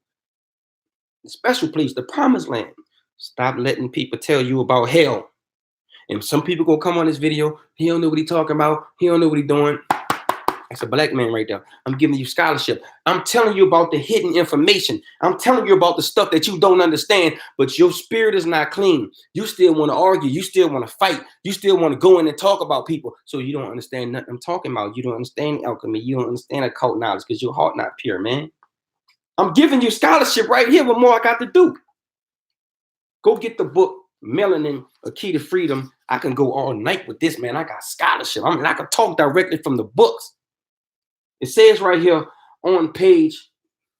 The special place, the promised land. Stop letting people tell you about hell. And some people gonna come on this video. He don't know what he talking about. He don't know what he doing. That's a black man right there. I'm giving you scholarship. I'm telling you about the hidden information. I'm telling you about the stuff that you don't understand, but your spirit is not clean. You still want to argue. You still want to fight. You still want to go in and talk about people. So you don't understand nothing I'm talking about. You don't understand alchemy. You don't understand occult knowledge because your heart not pure, man. I'm giving you scholarship right here. What more I got to do? Go get the book, Melanin, A Key to Freedom. I can go all night with this, man. I got scholarship. I mean, I can talk directly from the books. It says right here on page,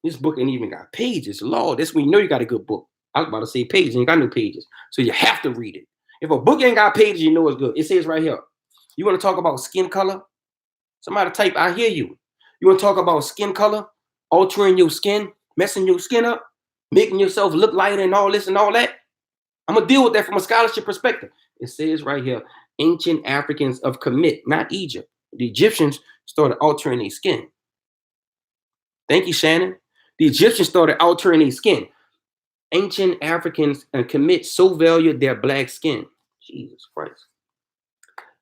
this book ain't even got pages. Lord, this when you know you got a good book. I was about to say pages, and you got no pages. So you have to read it. If a book ain't got pages, you know it's good. It says right here, you want to talk about skin color? Somebody type, I hear you. You want to talk about skin color? Altering your skin, messing your skin up, making yourself look lighter and all this and all that? I'm going to deal with that from a scholarship perspective. It says right here, ancient Africans of Kemet, not Egypt. The Egyptians started altering their skin. Thank you, Shannon. The Egyptians started altering their skin. Ancient Africans and Kemet so valued their black skin. Jesus Christ.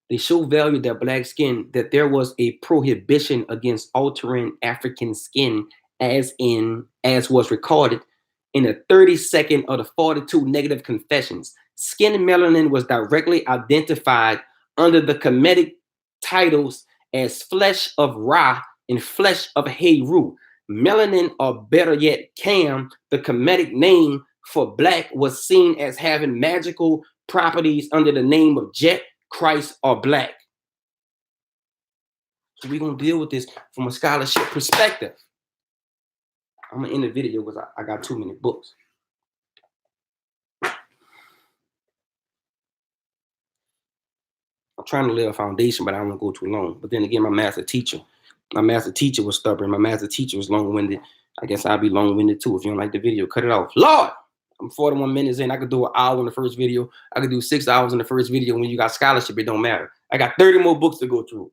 They so valued their black skin that there was a prohibition against altering African skin as was recorded in the 32nd of the 42 negative confessions. Skin melanin was directly identified under the Kemetic titles as flesh of Ra and flesh of Heru. Melanin, or better yet, Cam, the Kemetic name for black, was seen as having magical properties under the name of Jet, Christ, or black. So we're going to deal with this from a scholarship perspective. I'm going to end the video because I got too many books. I'm trying to lay a foundation, but I don't want to go too long. But then again, my master teacher was stubborn. My master teacher was long-winded. I guess I'll be long-winded too. If you don't like the video, cut it off. Lord, I'm 41 minutes in. I could do an hour in the first video. I could do 6 hours in the first video. When you got scholarship, it don't matter. I got 30 more books to go through.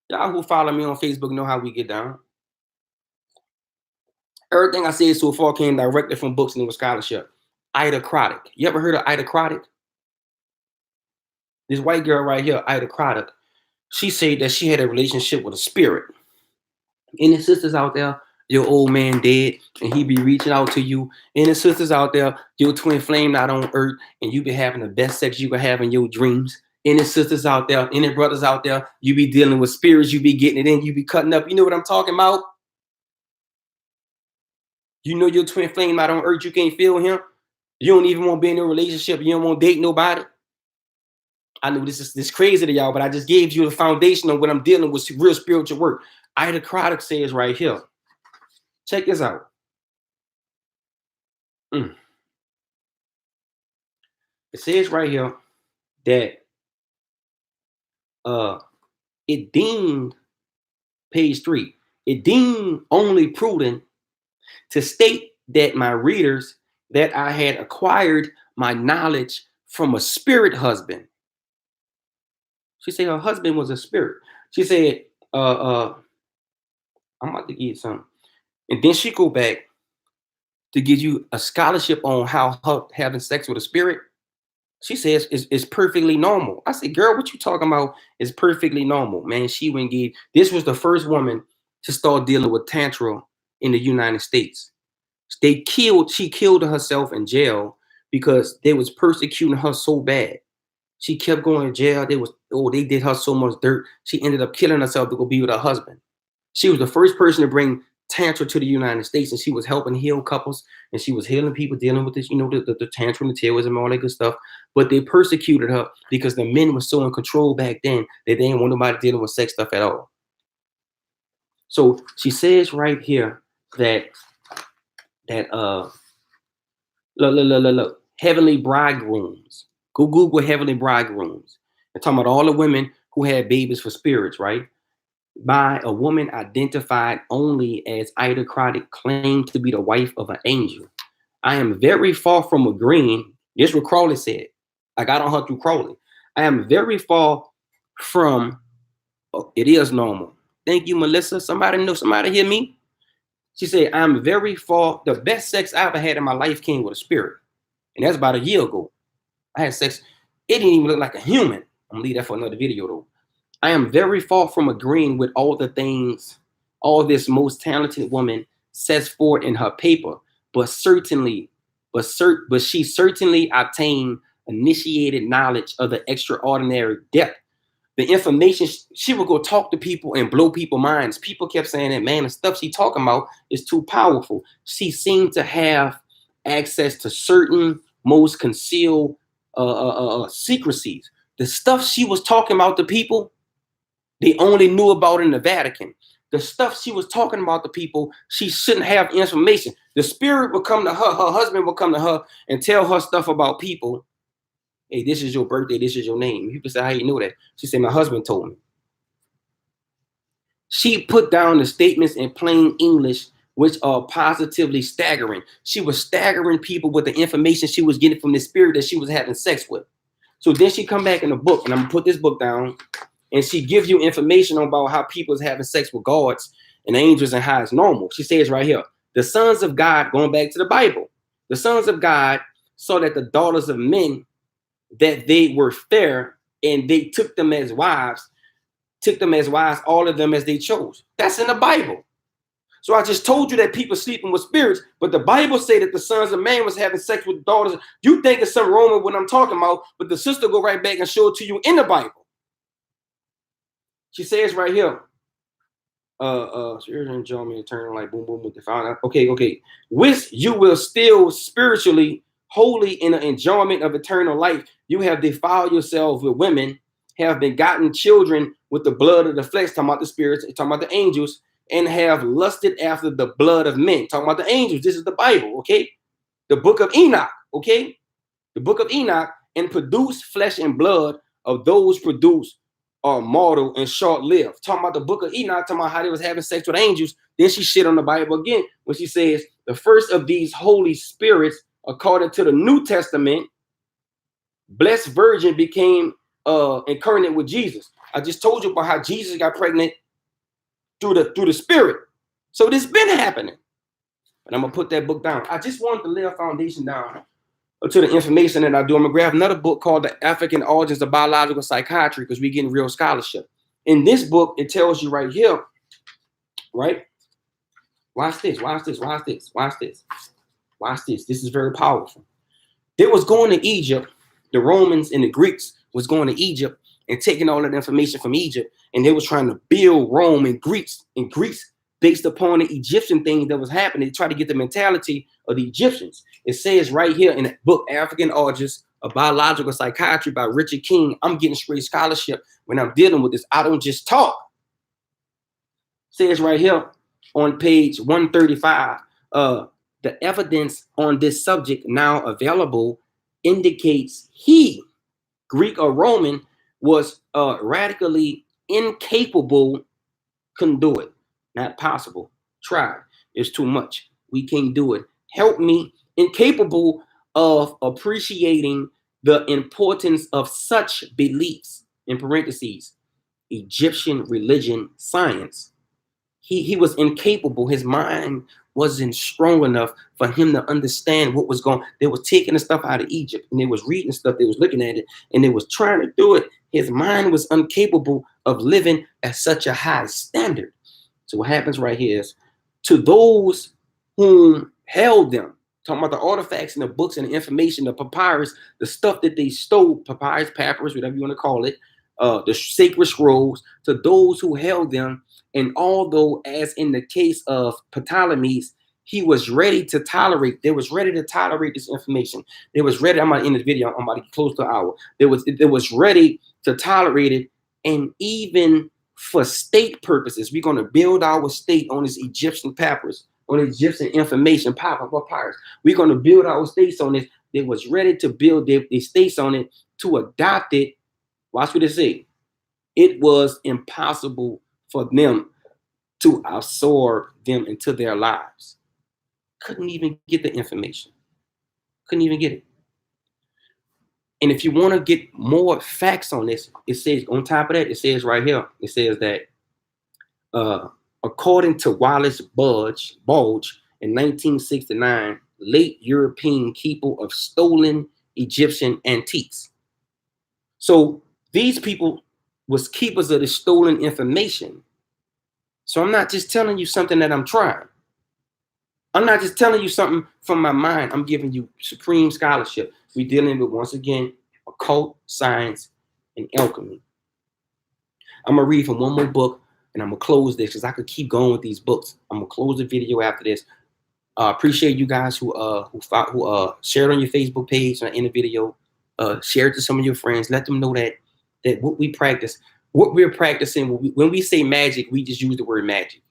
Y'all who follow me on Facebook know how we get down. Everything I said so far came directly from books and it was scholarship. Ida Craddock. You ever heard of Ida Craddock? This white girl right here, Ida Craddock, she said that she had a relationship with a spirit. Any sisters out there, your old man dead and he be reaching out to you. Any sisters out there, your twin flame not on earth and you be having the best sex you can have in your dreams. Any sisters out there, any brothers out there, you be dealing with spirits, you be getting it in, you be cutting up. You know what I'm talking about? You know your twin flame not on earth, you can't feel him. You don't even want to be in a relationship. You don't want to date nobody. I know this is crazy to y'all, but I just gave you the foundation of what I'm dealing with, real spiritual work. Ida Craddock says right here. Check this out. It says right here that it deemed, page 3, it deemed only prudent to state that my readers that I had acquired my knowledge from a spirit husband. She said her husband was a spirit. She said, I'm about to get something. And then she go back to give you a scholarship on how her having sex with a spirit. She says it's perfectly normal. I said, girl, what you talking about is perfectly normal, man. She went gave. This was the first woman to start dealing with tantra in the United States. She killed herself in jail because they was persecuting her so bad. She kept going to jail. They did her so much dirt. She ended up killing herself to go be with her husband. She was the first person to bring tantra to the United States, and she was helping heal couples, and she was healing people dealing with this, the tantra and the terrorism and all that good stuff. But they persecuted her because the men were so in control back then that they didn't want nobody dealing with sex stuff at all. So she says right here that look, heavenly bridegrooms. Go Google heavenly bridegrooms. They're talking about all the women who had babies for spirits, right? By a woman identified only as Ida Craddock claimed to be the wife of an angel. I am very far from agreeing. This is what Crowley said. I got on her through Crowley. I am very far from, it is normal. Thank you, Melissa. Somebody hear me? She said, I'm very far, the best sex I ever had in my life came with a spirit. And that's about a year ago. I had sex. It didn't even look like a human. I'm gonna leave that for another video though. I am very far from agreeing with all the things all this most talented woman sets forth in her paper, but she certainly obtained initiated knowledge of the extraordinary depth. The information, she would go talk to people and blow people's minds. People kept saying that, man, the stuff she talking about is too powerful. She seemed to have access to certain most concealed secrecies. The stuff she was talking about to people, they only knew about in the Vatican. The stuff she was talking about to people, she shouldn't have information. The spirit would come to her, her husband would come to her and tell her stuff about people. Hey, this is your birthday, this is your name. People say, how you know that? She said, my husband told me. She put down the statements in plain English, which are positively staggering. She was staggering people with the information she was getting from the spirit that she was having sex with. So then she come back in the book, and I'm gonna put this book down, and she gives you information about how people is having sex with gods and angels and how it's normal. She says right here, the sons of God, going back to the Bible, the sons of God saw that the daughters of men, that they were fair, and they took them as wives, all of them as they chose. That's in the Bible. So I just told you that people sleeping with spirits, but the Bible say that the sons of man was having sex with daughters. You think it's some Roman what I'm talking about, but the sister go right back and show it to you in the Bible. She says right here, spirit enjoyment, eternal life, boom, boom, with the found. Okay. Which you will still spiritually, holy in the enjoyment of eternal life. You have defiled yourselves with women, have begotten children with the blood of the flesh, talking about the spirits, talking about the angels, and have lusted after the blood of men, talking about the angels. This is the Bible, okay? The book of Enoch, okay? The book of Enoch, and produce flesh and blood of those produced are mortal and short-lived. Talking about the book of Enoch, talking about how they was having sex with angels. Then she shit on the Bible again when she says the first of these holy spirits, according to the New Testament, blessed virgin became incarnate with Jesus. I just told you about how Jesus got pregnant through the spirit. So this been happening. But I'm gonna put that book down. I just wanted to lay a foundation down to the information that I do. I'm gonna grab another book called The African Origins of Biological Psychiatry, because we're getting real scholarship. In this book, it tells you right here, right? Watch this. This is very powerful. They was going to Egypt. The Romans and the Greeks was going to Egypt and taking all that information from Egypt, and they was trying to build Rome and Greece based upon the Egyptian thing that was happening. They tried to get the mentality of the Egyptians. It says right here in the book, African Origins of Biological Psychiatry by Richard King. I'm getting straight scholarship when I'm dealing with this. I don't just talk. It says right here on page 135, the evidence on this subject now available indicates he, Greek or Roman, was radically incapable, couldn't do it. Not possible. Try. It's too much. We can't do it. Help me. Incapable of appreciating the importance of such beliefs, in parentheses, Egyptian religion, science. He was incapable. His mind wasn't strong enough for him to understand what was going. They was taking the stuff out of Egypt, and they was reading stuff, they was looking at it, and they was trying to do it. His mind was incapable of living at such a high standard. So what happens right here is, to those whom held them, talking about the artifacts and the books and the information, the papyrus, the stuff that they stole, papyrus, whatever you want to call it, the sacred scrolls, to those who held them. And although, as in the case of Ptolemy's, he was ready to tolerate, they was ready to tolerate this information. They was ready, I'm about to end this video, I'm about to get close to an hour. They was ready to tolerate it, and even for state purposes, we're going to build our state on this Egyptian papyrus, on Egyptian information papyrus. We're going to build our states on this. They was ready to build their states on it, to adopt it. Watch what it say. It was impossible for them to absorb them into their lives. Couldn't even get the information. Couldn't even get it. And if you want to get more facts on this, it says on top of that, it says right here, it says that according to Wallace Bulge in 1969, late European keeper of stolen Egyptian antiques. So these people was keepers of the stolen information. So I'm not just telling you something that I'm trying. I'm not just telling you something from my mind. I'm giving you supreme scholarship. We're dealing with, once again, occult, science, and alchemy. I'm going to read from one more book, and I'm going to close this because I could keep going with these books. I'm going to close the video after this. Appreciate you guys who shared on your Facebook page and in the video. Share it to some of your friends. Let them know that what we practice, what we're practicing. When we say magic, we just use the word magic.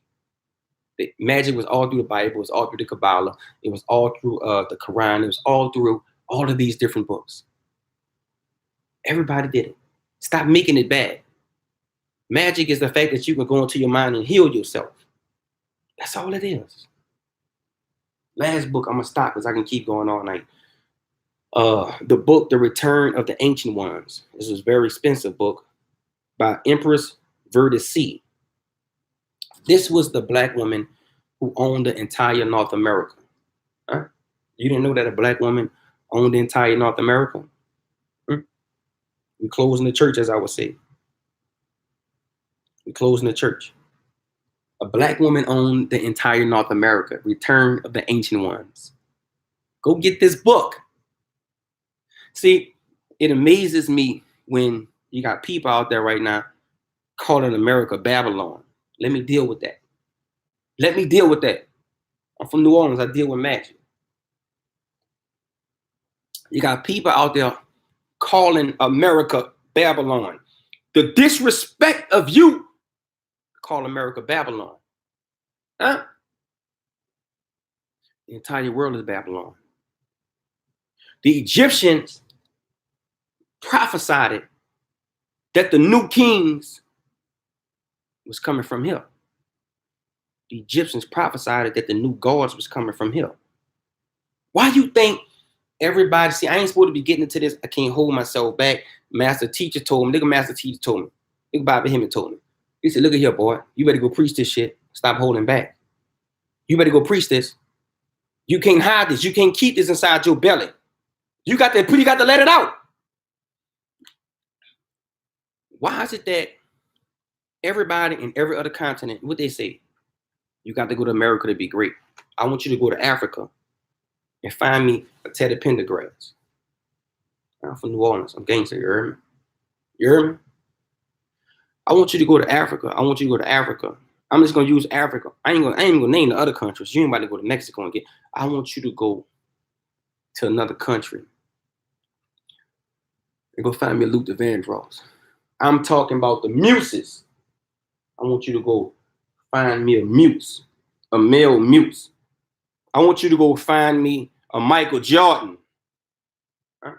The magic was all through the Bible. It was all through the Kabbalah. It was all through the Quran. It was all through all of these different books. Everybody did it. Stop making it bad. Magic is the fact that you can go into your mind and heal yourself. That's all it is. Last book, I'm gonna stop because I can keep going all night. The book, The Return of the Ancient Ones. This was a very expensive book by Empress Verdice. This was the black woman who owned the entire North America. Huh? You didn't know that a black woman owned the entire North America? We closing the church, as I would say. We closing the church. A black woman owned the entire North America. Return of the Ancient Ones. Go get this book. See, it amazes me when you got people out there right now calling America Babylon. Let me deal with that. Let me deal with that. I'm from New Orleans. I deal with magic. You got people out there calling America Babylon. The disrespect of you call America Babylon. Huh? The entire world is Babylon. The Egyptians prophesied that the new kings was coming from here. The Egyptians prophesied that the new gods was coming from here. Why you think everybody, see, I ain't supposed to be getting into this. I can't hold myself back. Master teacher told me, master teacher told me. Nigga Bobby Hemmett told me. He said, look at here, boy. You better go preach this shit. Stop holding back. You better go preach this. You can't hide this. You can't keep this inside your belly. You got to let it out. Why is it that everybody in every other continent, what they say, you got to go to America to be great? I want you to go to Africa and find me a Teddy Pendergrass. I'm from New Orleans. I'm gangster. You heard me? You heard me? I want you to go to Africa. I want you to go to Africa. I'm just gonna use Africa. I ain't gonna name the other countries. You ain't about to go to Mexico and get. I want you to go to another country and go find me a Luther Vandross. I'm talking about the muses. I want you to go find me a muse, a male muse. I want you to go find me a Michael Jordan. Huh?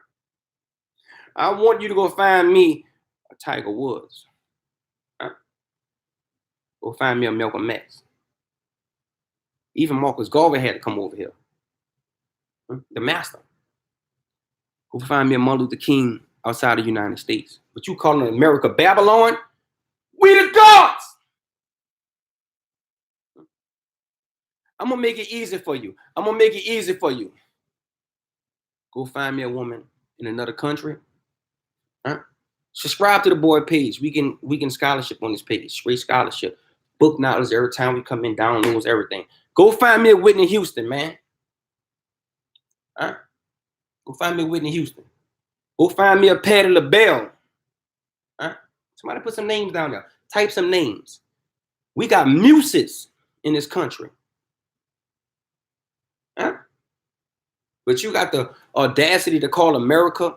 I want you to go find me a Tiger Woods. Huh? Go find me a Malcolm X. Even Marcus Garvey had to come over here. Huh? The master. Go find me a Martin Luther King outside of the United States. But you calling America Babylon? We the gods! I'm gonna make it easy for you. I'm gonna make it easy for you. Go find me a woman in another country. Huh? Subscribe to the boy page. We can scholarship on this page. Straight scholarship. Book knowledge every time we come in, downloads everything. Go find me a Whitney Houston, man. Huh? Go find me a Whitney Houston. Go find me a Patti LaBelle. Huh? Somebody put some names down there. Type some names. We got muses in this country. Huh? But you got the audacity to call America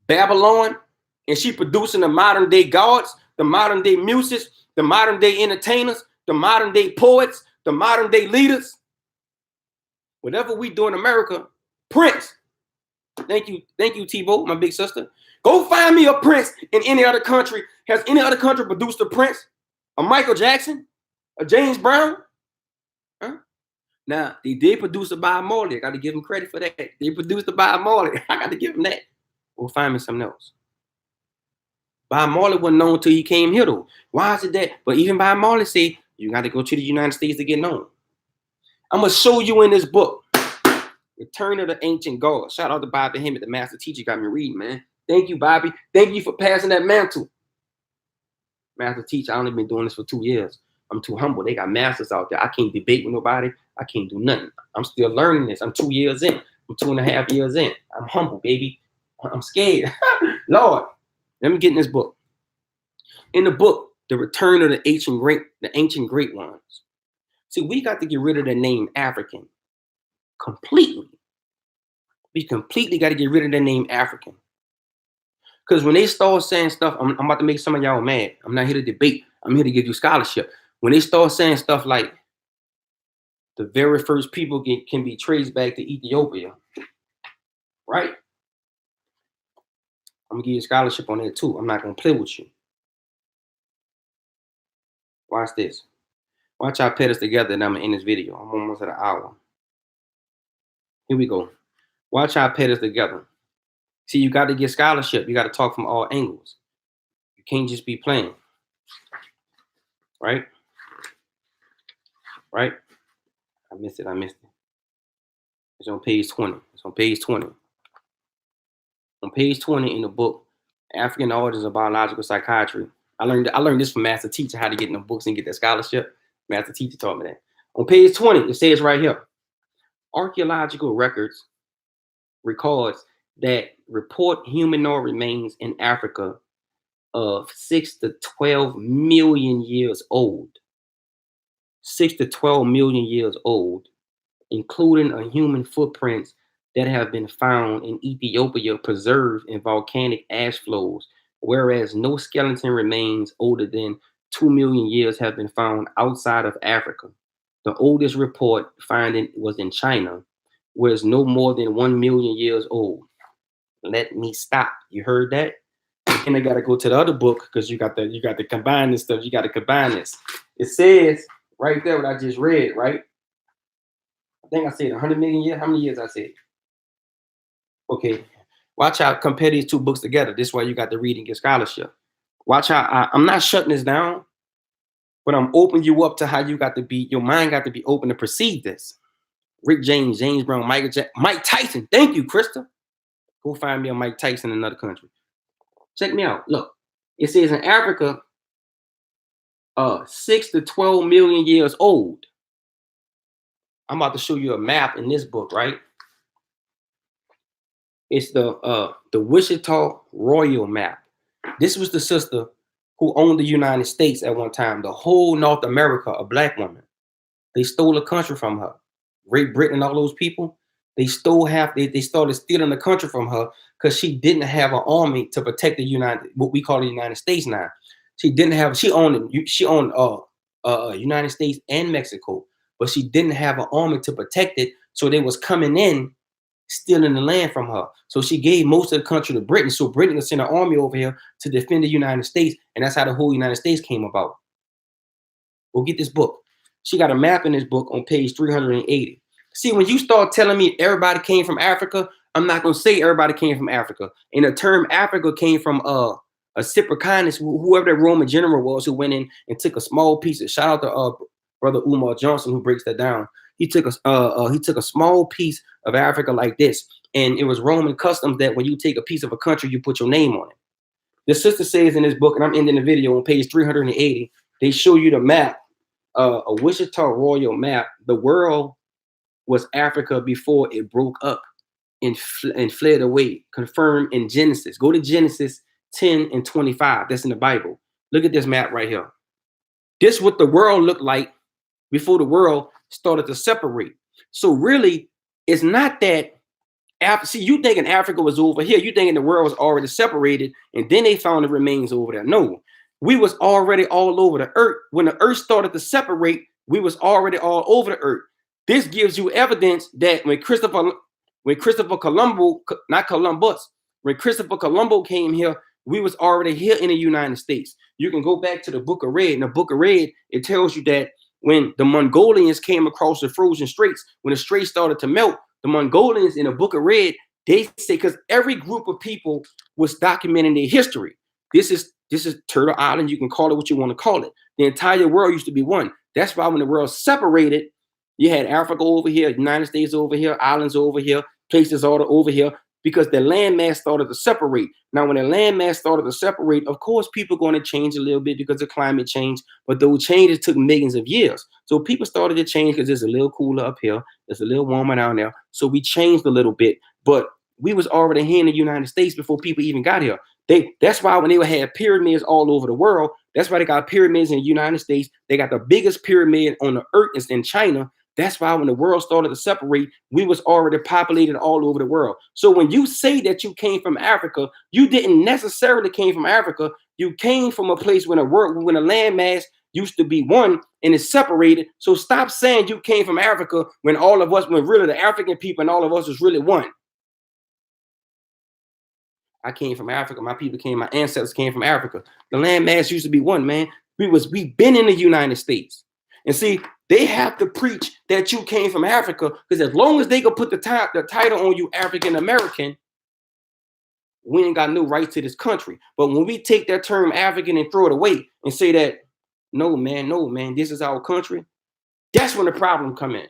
Babylon, and she producing the modern day gods, the modern day muses, the modern day entertainers, the modern day poets, the modern day leaders. Whatever we do in America, Prince. Thank you, Tebow, my big sister. Go find me a Prince in any other country. Has any other country produced a Prince? A Michael Jackson? A James Brown? Huh? Now, they did produce a Bob Marley. I got to give them credit for that. They produced a Bob Marley. I got to give them that. Go find me something else. Bob Marley wasn't known until he came here, though. Why is it that? But even Bob Marley say, you got to go to the United States to get known. I'm going to show you in this book, Return of the Ancient Gods. Shout out to Bobby Hemmett, the master teacher, got me reading, man. Thank you, Bobby. Thank you for passing that mantle. Master teacher, I only been doing this for 2 years. I'm too humble. They got masters out there. I can't debate with nobody. I can't do nothing. I'm still learning this. I'm 2 years in. I'm 2.5 years in. I'm humble, baby. I'm scared. Lord, let me get in this book. In the book, The Return of the Ancient Great Ones. See, we got to get rid of the name African. completely. We completely got to get rid of the name African. Because when they start saying stuff, I'm about to make some of y'all mad. I'm not here to debate. I'm here to give you scholarship. When they start saying stuff like the very first people can be traced back to Ethiopia, right? I'm gonna give you a scholarship on that too. I'm not gonna play with you. Watch this. Watch I put us together and I'm gonna end this video. I'm almost at an hour. Here we go. Watch how I put us together. See, you got to get scholarship. You got to talk from all angles. You can't just be playing. Right? Right? I missed it. It's on page 20. It's on page 20. On page 20 in the book, African Origins of Biological Psychiatry. I learned this from Master Teacher, how to get in the books and get that scholarship. Master Teacher taught me that. On page 20, it says right here, archaeological records that report humanoid remains in Africa of 6 to 12 million years old. 6 to 12 million years old, including a human footprints that have been found in Ethiopia preserved in volcanic ash flows, whereas no skeleton remains older than 2 million years have been found outside of Africa. The oldest report finding was in China, where it's no more than 1 million years old. Let me stop. You heard that? And I got to go to the other book because you got to combine this stuff. You got to combine this. It says right there what I just read, right? I think I said 100 million years. How many years I said? Okay. Watch out. Compare these two books together. This is why you got to read and get scholarship. Watch out. I'm not shutting this down, but I'm opening you up to how you got to be. Your mind got to be open to perceive this. Rick James, James Brown, Mike Tyson. Thank you, Krista. Go find me a Mike Tyson in another country. Check me out. Look, it says in Africa, 6 to 12 million years old. I'm about to show you a map in this book, right? It's the Wichita Royal map. This was the sister who owned the United States at one time, the whole North America, a black woman. They stole the country from her. Great Britain and all those people, they started stealing the country from her because she didn't have an army to protect what we call the United States now. She owned United States and Mexico, but she didn't have an army to protect it. So they was coming in, stealing the land from her. So she gave most of the country to Britain. So Britain sent an army over here to defend the United States. And that's how the whole United States came about. Go get this book. She got a map in this book on page 380. See, when you start telling me everybody came from Africa, I'm not going to say everybody came from Africa. And the term Africa came from a Cyprianus, whoever that Roman general was, who went in and took a small piece of, shout out to Brother Umar Johnson, who breaks that down. He took a small piece of Africa like this. And it was Roman customs that when you take a piece of a country, you put your name on it. The sister says in this book, and I'm ending the video on page 380, they show you the map, a Wichita Royal map. The world was Africa before it broke up and fled away, confirmed in Genesis. Go to Genesis 10 and 25. That's in the Bible. Look at this map right here. This is what the world looked like before the world started to separate. So really, it's not that see, you thinking Africa was over here. You thinking the world was already separated, and then they found the remains over there. No, we was already all over the earth. When the earth started to separate, we was already all over the earth. This gives you evidence that when Christopher Colombo, not Columbus, when Christopher Colombo came here, we was already here in the United States. You can go back to the Book of Red. In the Book of Red, it tells you that when the Mongolians came across the frozen straits, when the straits started to melt, the Mongolians in the Book of Red, they say, because every group of people was documenting their history. This is Turtle Island. You can call it what you want to call it. The entire world used to be one. That's why when the world separated, you had Africa over here, United States over here, islands over here, places all over here, because the landmass started to separate. Now, when the landmass started to separate, of course, people are going to change a little bit because of climate change, but those changes took millions of years. So people started to change because it's a little cooler up here, it's a little warmer down there. So we changed a little bit, but we was already here in the United States before people even got here. That's why when they had pyramids all over the world, that's why they got pyramids in the United States. They got the biggest pyramid on the earth is in China. That's why when the world started to separate, we was already populated all over the world. So when you say that you came from Africa, you didn't necessarily came from Africa. You came from a place when a landmass used to be one and it's separated. So stop saying you came from Africa when all of us, when really the African people and all of us was really one. I came from Africa. My ancestors came from Africa. The landmass used to be one, man. We've been in the United States. And see, they have to preach that you came from Africa because as long as they could put the title on you African American, we ain't got no right to this country. But when we take that term African and throw it away and say that, no, man, this is our country, that's when the problem come in.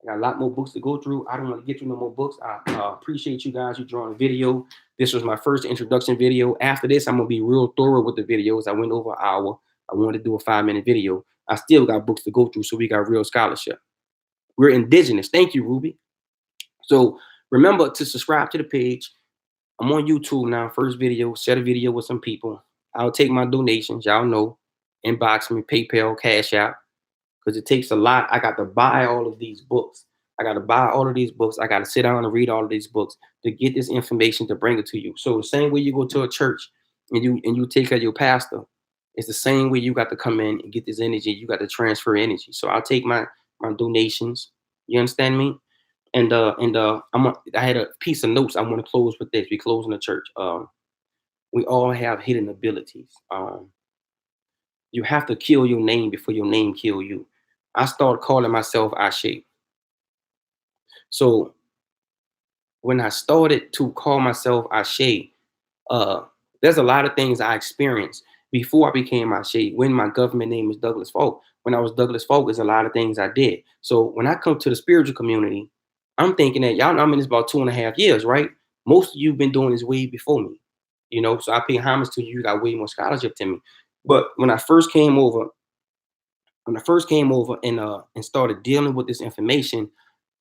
I got a lot more books to go through. I don't want to get you no more books. I appreciate you guys who drawing a video. This was my first introduction video. After this, I'm going to be real thorough with the videos. I went over an hour. I wanted to do a 5-minute video. I still got books to go through, so we got real scholarship. We're indigenous. Thank you, Ruby. So remember to subscribe to the page. I'm on YouTube now. First video, share a video with some people. I'll take my donations. Y'all know. Inbox me, PayPal, Cash App. Because it takes a lot. I got to buy all of these books. I got to sit down and read all of these books to get this information to bring it to you. So the same way you go to a church and you take care of your pastor, it's the same way you got to come in and get this energy. You got to transfer energy. So I'll take my donations. You understand me? I had a piece of notes. I want to close with this. We close in the church. We all have hidden abilities. You have to kill your name before your name kill you. I started calling myself Ase. So when I started to call myself Ase, there's a lot of things I experienced before I became Ase. When my government name is Douglas Folk, when I was Douglas Folk, there's a lot of things I did. So when I come to the spiritual community, I'm thinking that y'all know I'm in this about 2.5 years, right? Most of you been doing this way before me, so I pay homage to you. You got way more scholarship than me. But when I first came over and started dealing with this information,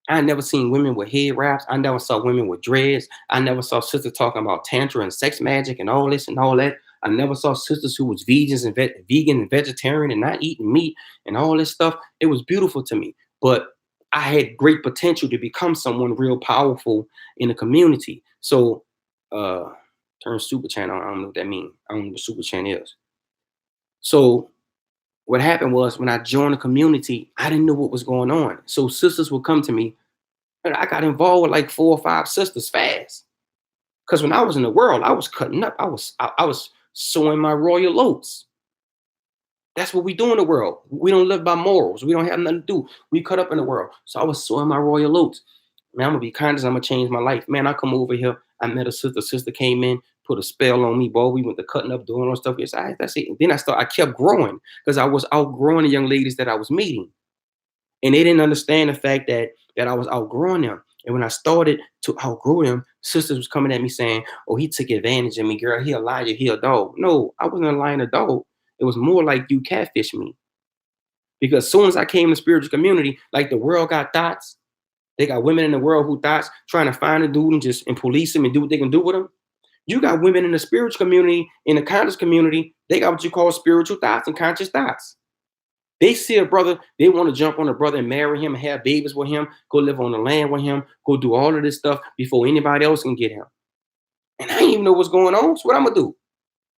I never seen women with head wraps. I never saw women with dreads. I never saw sisters talking about tantra and sex magic and all this and all that. I never saw sisters who was vegan and vegetarian and not eating meat and all this stuff. It was beautiful to me. But I had great potential to become someone real powerful in the community. So turn super channel. I don't know what that means. I don't know what super channel is. So what happened was when I joined the community, I didn't know what was going on. So sisters would come to me, and I got involved with like 4 or 5 sisters fast. Because when I was in the world, I was cutting up. I was sowing my royal oats. That's what we do in the world. We don't live by morals. We don't have nothing to do. We cut up in the world. So I was sowing my royal oats. Man, I'm gonna be conscious. I'm gonna change my life. Man, I come over here. I met a sister. Sister came in, put a spell on me, boy. We went to cutting up, doing all stuff. Yes, that's it. And then I kept growing because I was outgrowing the young ladies that I was meeting. And they didn't understand the fact that I was outgrowing them. And when I started to outgrow them, sisters was coming at me saying, "Oh, he took advantage of me, girl. He a liar. He a dog." No, I wasn't a lying a dog. It was more like you catfish me. Because as soon as I came to spiritual community, like the world got thoughts. They got women in the world who thoughts trying to find a dude and police him and do what they can do with him. You got women in the spiritual community, in the conscious community, they got what you call spiritual thoughts and conscious thoughts. They see a brother, they want to jump on a brother and marry him and have babies with him, go live on the land with him, go do all of this stuff before anybody else can get him. And I didn't even know what's going on. So what I'm gonna do?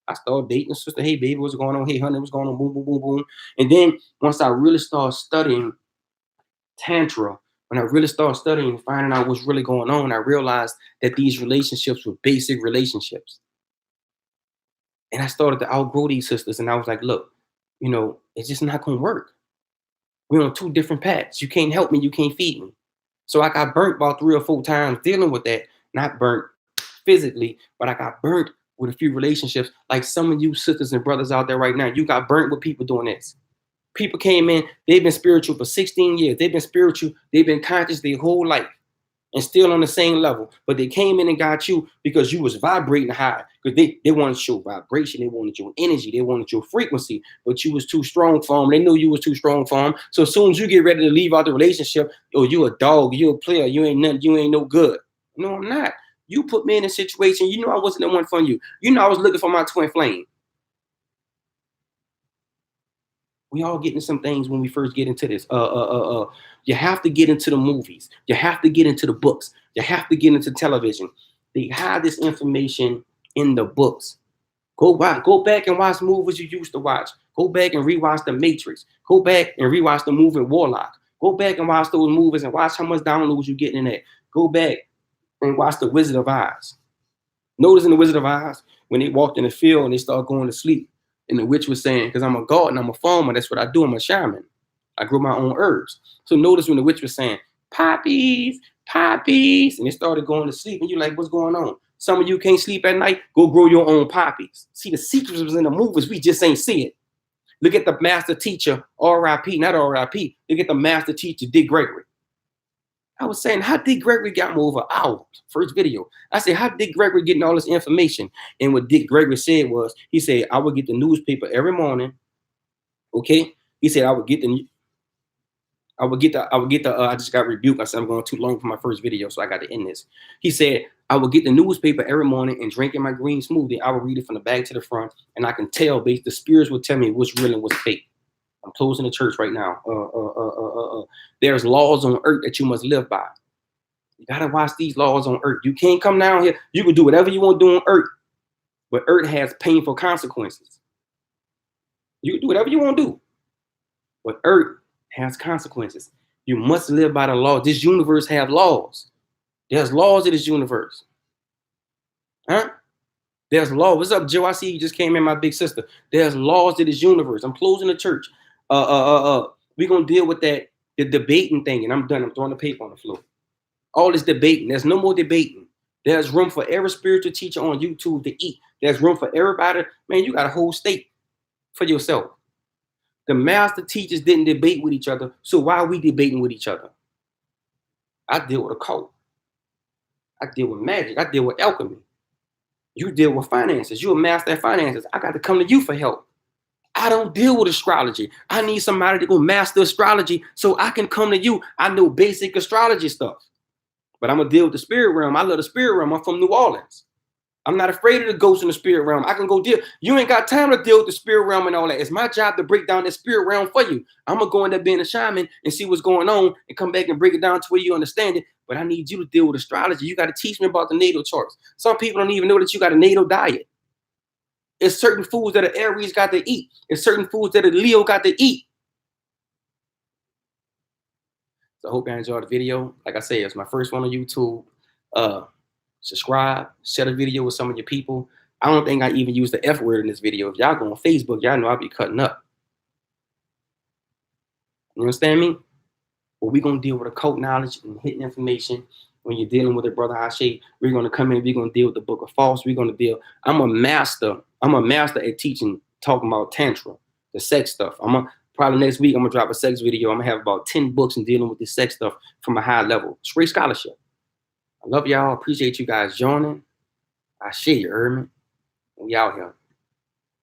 I started dating a sister. Hey, baby, what's going on? Hey, honey, what's going on? Boom, boom, boom, boom. And then once I really started studying Tantra, when I really started studying and finding out what's really going on, I realized that these relationships were basic relationships. And I started to outgrow these sisters. And I was like, look, it's just not going to work. We're on 2 different paths. You can't help me. You can't feed me. So I got burnt about 3 or 4 times dealing with that. Not burnt physically, but I got burnt with a few relationships. Like some of you sisters and brothers out there right now, you got burnt with people doing this. People came in, they've been spiritual for 16 years. They've been spiritual, they've been conscious their whole life and still on the same level. But they came in and got you because you was vibrating high. Because they wanted your vibration, they wanted your energy, they wanted your frequency, but you was too strong for them. They knew you was too strong for them. So as soon as you get ready to leave out the relationship, oh, you a dog, you a player, you ain't nothing, you ain't no good. No, I'm not. You put me in a situation, I wasn't the one for you. I was looking for my twin flame. We all get into some things when we first get into this. You have to get into the movies. You have to get into the books. You have to get into television. They hide this information in the books. Go back and watch movies you used to watch. Go back and rewatch The Matrix. Go back and rewatch the movie Warlock. Go back and watch those movies and watch how much downloads you getting in that. Go back and watch The Wizard of Oz. Notice in The Wizard of Oz, when they walked in the field and they started going to sleep, and the witch was saying, because I'm a gardener, I'm a farmer, that's what I do, I'm a shaman. I grow my own herbs. So notice when the witch was saying, poppies, poppies, and they started going to sleep, and you're like, what's going on? Some of you can't sleep at night, go grow your own poppies. See, the secrets was in the movies, we just ain't see it. Look at the master teacher, R.I.P., not R.I.P., look at the master teacher, Dick Gregory. I was saying, how Dick Gregory got me over hours? First video. I said, how Dick Gregory getting all this information? And what Dick Gregory said was, he said, I would get the newspaper every morning. Okay. He said, I just got rebuked. I said, I'm going too long for my first video, so I got to end this. He said, I would get the newspaper every morning and drinking my green smoothie. I would read it from the back to the front, and I can tell, the spirits would tell me what's real and what's fake. I'm closing the church right now. There's laws on earth that you must live by. You gotta watch these laws on earth. You can't come down here. You can do whatever you want to do on earth, but earth has painful consequences. You can do whatever you want to do, but earth has consequences. You must live by the law. This universe have laws. There's laws in this universe. Huh? There's law. What's up, Joe? I see you just came in, my big sister. There's laws to this universe. I'm closing the church. We're gonna deal with the debating thing, and I'm done. I'm throwing the paper on the floor. All this debating. There's no more debating. There's room for every spiritual teacher on YouTube to eat. There's room for everybody. Man, you got a whole state for yourself. The master teachers didn't debate with each other, so why are we debating with each other? I deal with occult. I deal with magic. I deal with alchemy. You deal with finances. You're a master at finances. I got to come to you for help. I don't deal with astrology. I need somebody to go master astrology so I can come to you. I know basic astrology stuff, but I'm going to deal with the spirit realm. I love the spirit realm. I'm from New Orleans. I'm not afraid of the ghosts in the spirit realm. I can go deal. You ain't got time to deal with the spirit realm and all that. It's my job to break down the spirit realm for you. I'm going to go in there being a shaman and see what's going on and come back and break it down to where you understand it. But I need you to deal with astrology. You got to teach me about the natal charts. Some people don't even know that you got a natal diet. It's certain foods that an Aries got to eat. It's certain foods that a Leo got to eat. So I hope you enjoyed the video. Like I said, it's my first one on YouTube. Subscribe, share the video with some of your people. I don't think I even use the F word in this video. If y'all go on Facebook, y'all know I'll be cutting up. You understand me? But we're going to deal with occult knowledge and hidden information. When you're dealing with it, Brother Ase, we're going to come in, we're going to deal with the Book of False. We're going to deal. I'm a master at teaching, talking about tantra, the sex stuff. Probably next week, I'm going to drop a sex video. I'm going to have about 10 books and dealing with this sex stuff from a high level. Straight scholarship. I love y'all. Appreciate you guys joining. I share you, heard me. We out here.